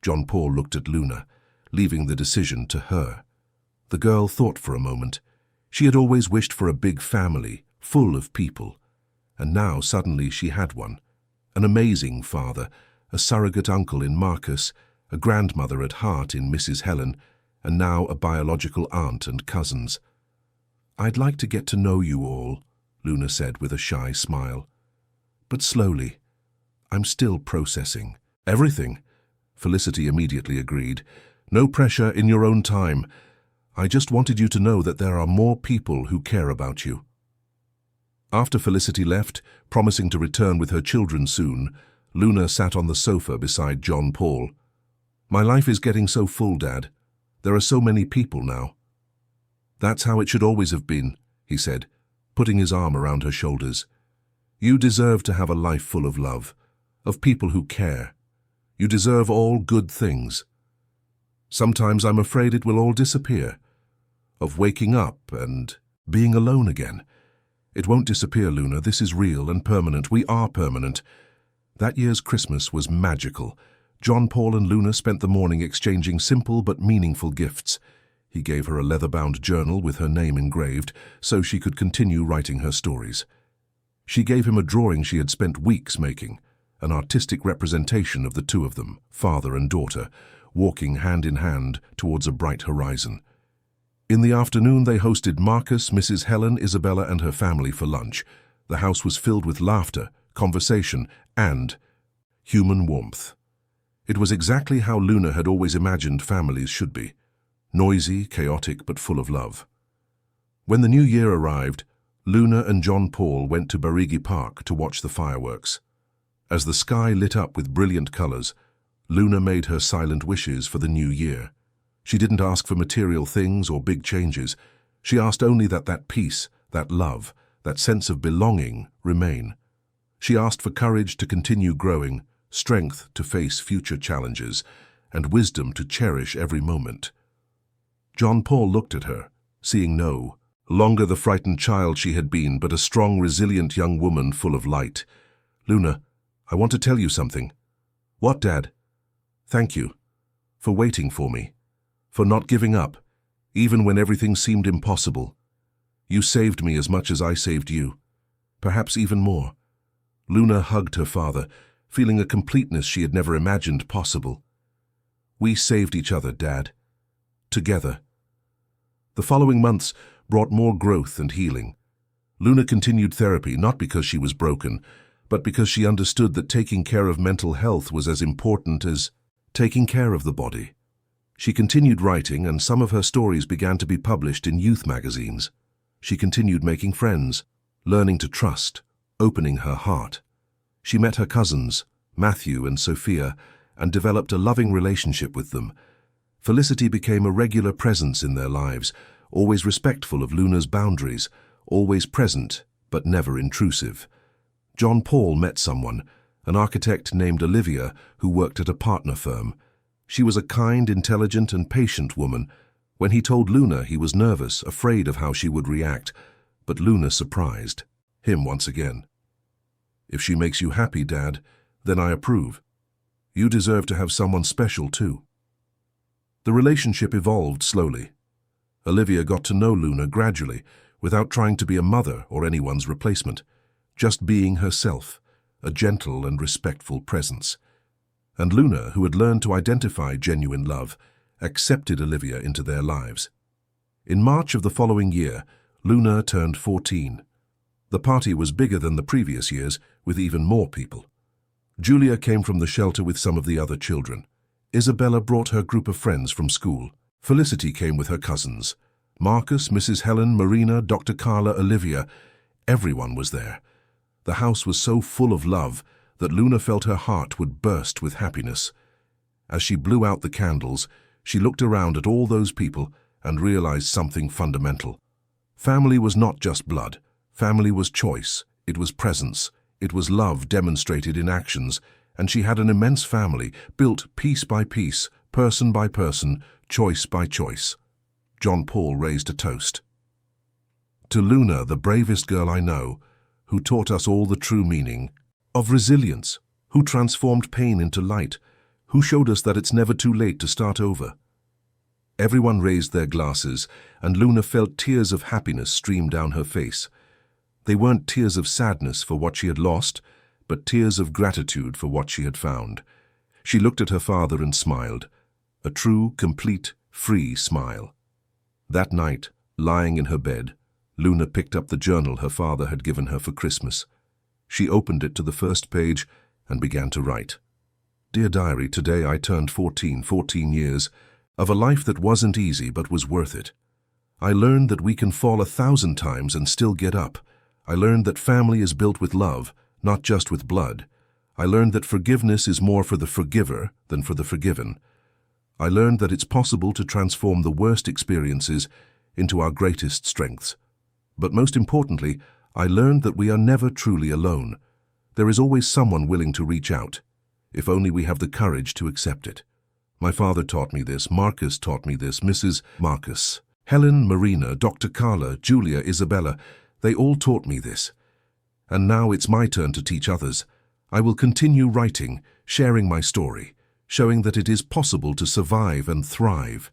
John Paul looked at Luna, leaving the decision to her. The girl thought for a moment. She had always wished for a big family, full of people, and now suddenly she had one. An amazing father, a surrogate uncle in Marcus, a grandmother at heart in Mrs. Helen, and now a biological aunt and cousins. "I'd like to get to know you all," Luna said with a shy smile. "But slowly. I'm still processing." "Everything," Felicity immediately agreed. "No pressure, in your own time. I just wanted you to know that there are more people who care about you." After Felicity left, promising to return with her children soon, Luna sat on the sofa beside John Paul. "My life is getting so full, Dad. There are so many people now." "That's how it should always have been," he said, putting his arm around her shoulders. "You deserve to have a life full of love, of people who care. You deserve all good things. Sometimes I'm afraid it will all disappear. Of waking up and being alone again. It won't disappear, Luna. This is real and permanent. We are permanent." That year's Christmas was magical. John Paul and Luna spent the morning exchanging simple but meaningful gifts. He gave her a leather-bound journal with her name engraved so she could continue writing her stories. She gave him a drawing she had spent weeks making, an artistic representation of the two of them, father and daughter, walking hand in hand towards a bright horizon. In the afternoon, they hosted Marcus, Mrs. Helen, Isabella, and her family for lunch. The house was filled with laughter, conversation, and human warmth. It was exactly how Luna had always imagined families should be. Noisy, chaotic, but full of love. When the new year arrived, Luna and John Paul went to Barigi Park to watch the fireworks. As the sky lit up with brilliant colors, Luna made her silent wishes for the new year. She didn't ask for material things or big changes. She asked only that peace, that love, that sense of belonging remain. She asked for courage to continue growing, strength to face future challenges, and wisdom to cherish every moment. John Paul looked at her, seeing no longer the frightened child she had been, but a strong, resilient young woman full of light. "Luna, I want to tell you something." "What, Dad?" "Thank you for waiting for me, for not giving up, even when everything seemed impossible. You saved me as much as I saved you, perhaps even more." Luna hugged her father, feeling a completeness she had never imagined possible. "We saved each other, Dad. Together." The following months brought more growth and healing. Luna continued therapy not because she was broken, but because she understood that taking care of mental health was as important as taking care of the body. She continued writing, and some of her stories began to be published in youth magazines. She continued making friends, learning to trust, opening her heart. She met her cousins, Matthew and Sophia, and developed a loving relationship with them. Felicity became a regular presence in their lives, always respectful of Luna's boundaries, always present but never intrusive. John Paul met someone, an architect named Olivia, who worked at a partner firm. She was a kind, intelligent, and patient woman. When he told Luna, he was nervous, afraid of how she would react, but Luna surprised him once again. "If she makes you happy, Dad, then I approve. You deserve to have someone special too." The relationship evolved slowly. Olivia got to know Luna gradually, without trying to be a mother or anyone's replacement, just being herself, a gentle and respectful presence. And Luna, who had learned to identify genuine love, accepted Olivia into their lives. In March of the following year, Luna turned 14. The party was bigger than the previous years, with even more people. Julia came from the shelter with some of the other children. Isabella brought her group of friends from school. Felicity came with her cousins. Marcus, Mrs. Helen, Marina, Dr. Carla, Olivia, everyone was there. The house was so full of love that Luna felt her heart would burst with happiness. As she blew out the candles, she looked around at all those people and realized something fundamental. Family was not just blood. Family was choice. It was presence. It was love demonstrated in actions, and she had an immense family, built piece by piece, person by person, choice by choice. John Paul raised a toast. To Luna, the bravest girl I know, who taught us all the true meaning of resilience, who transformed pain into light, who showed us that it's never too late to start over. Everyone raised their glasses, and Luna felt tears of happiness stream down her face. They weren't tears of sadness for what she had lost, but tears of gratitude for what she had found. She looked at her father and smiled, a true, complete, free smile. That night, lying in her bed, Luna picked up the journal her father had given her for Christmas. She opened it to the first page and began to write. Dear Diary, today I turned 14 years, of a life that wasn't easy but was worth it. I learned that we can fall 1,000 times and still get up. I learned that family is built with love, not just with blood. I learned that forgiveness is more for the forgiver than for the forgiven. I learned that it's possible to transform the worst experiences into our greatest strengths. But most importantly, I learned that we are never truly alone. There is always someone willing to reach out, if only we have the courage to accept it. My father taught me this, Marcus taught me this, Mrs. Marcus, Helen, Marina, Dr. Carla, Julia, Isabella, they all taught me this. And now it's my turn to teach others. I will continue writing, sharing my story, showing that it is possible to survive and thrive.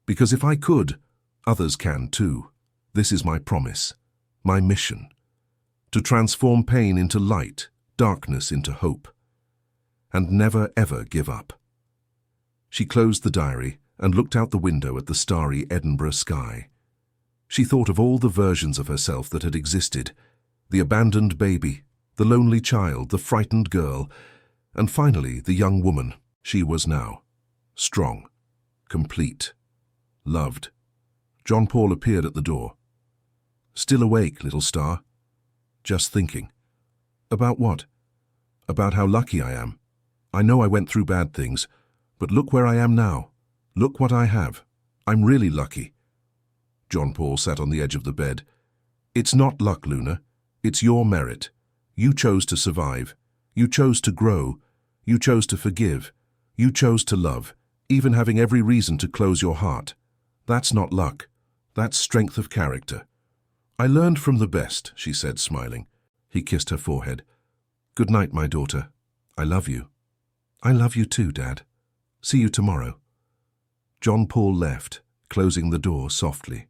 Because if I could, others can too. This is my promise, my mission, to transform pain into light, darkness into hope, and never ever give up. She closed the diary and looked out the window at the starry Edinburgh sky. She thought of all the versions of herself that had existed, the abandoned baby, the lonely child, the frightened girl, and finally the young woman she was now. Strong, complete, loved. John Paul appeared at the door. Still awake, little star? Just thinking. About what? About how lucky I am. I know I went through bad things, but look where I am now. Look what I have. I'm really lucky. John Paul sat on the edge of the bed. It's not luck, Luna. It's your merit. You chose to survive. You chose to grow. You chose to forgive. You chose to love, even having every reason to close your heart. That's not luck. That's strength of character. I learned from the best, she said, smiling. He kissed her forehead. Good night, my daughter. I love you. I love you too, Dad. See you tomorrow. John Paul left, closing the door softly.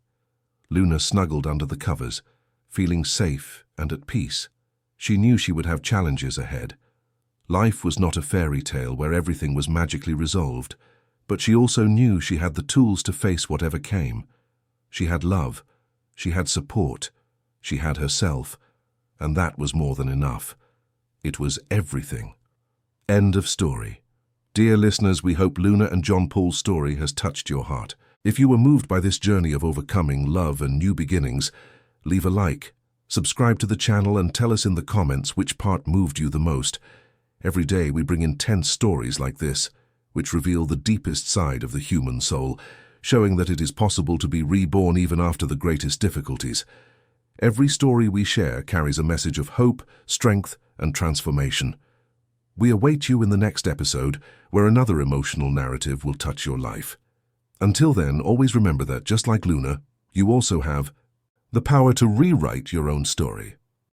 Luna snuggled under the covers, feeling safe and at peace. She knew she would have challenges ahead. Life was not a fairy tale where everything was magically resolved, but she also knew she had the tools to face whatever came. She had love, she had support, she had herself, and that was more than enough. It was everything. End of story. Dear listeners, we hope Luna and John Paul's story has touched your heart. If you were moved by this journey of overcoming, love, and new beginnings, leave a like, subscribe to the channel, and tell us in the comments which part moved you the most. Every day we bring intense stories like this, which reveal the deepest side of the human soul, showing that it is possible to be reborn even after the greatest difficulties. Every story we share carries a message of hope, strength, and transformation. We await you in the next episode, where another emotional narrative will touch your life. Until then, always remember that, just like Luna, you also have the power to rewrite your own story.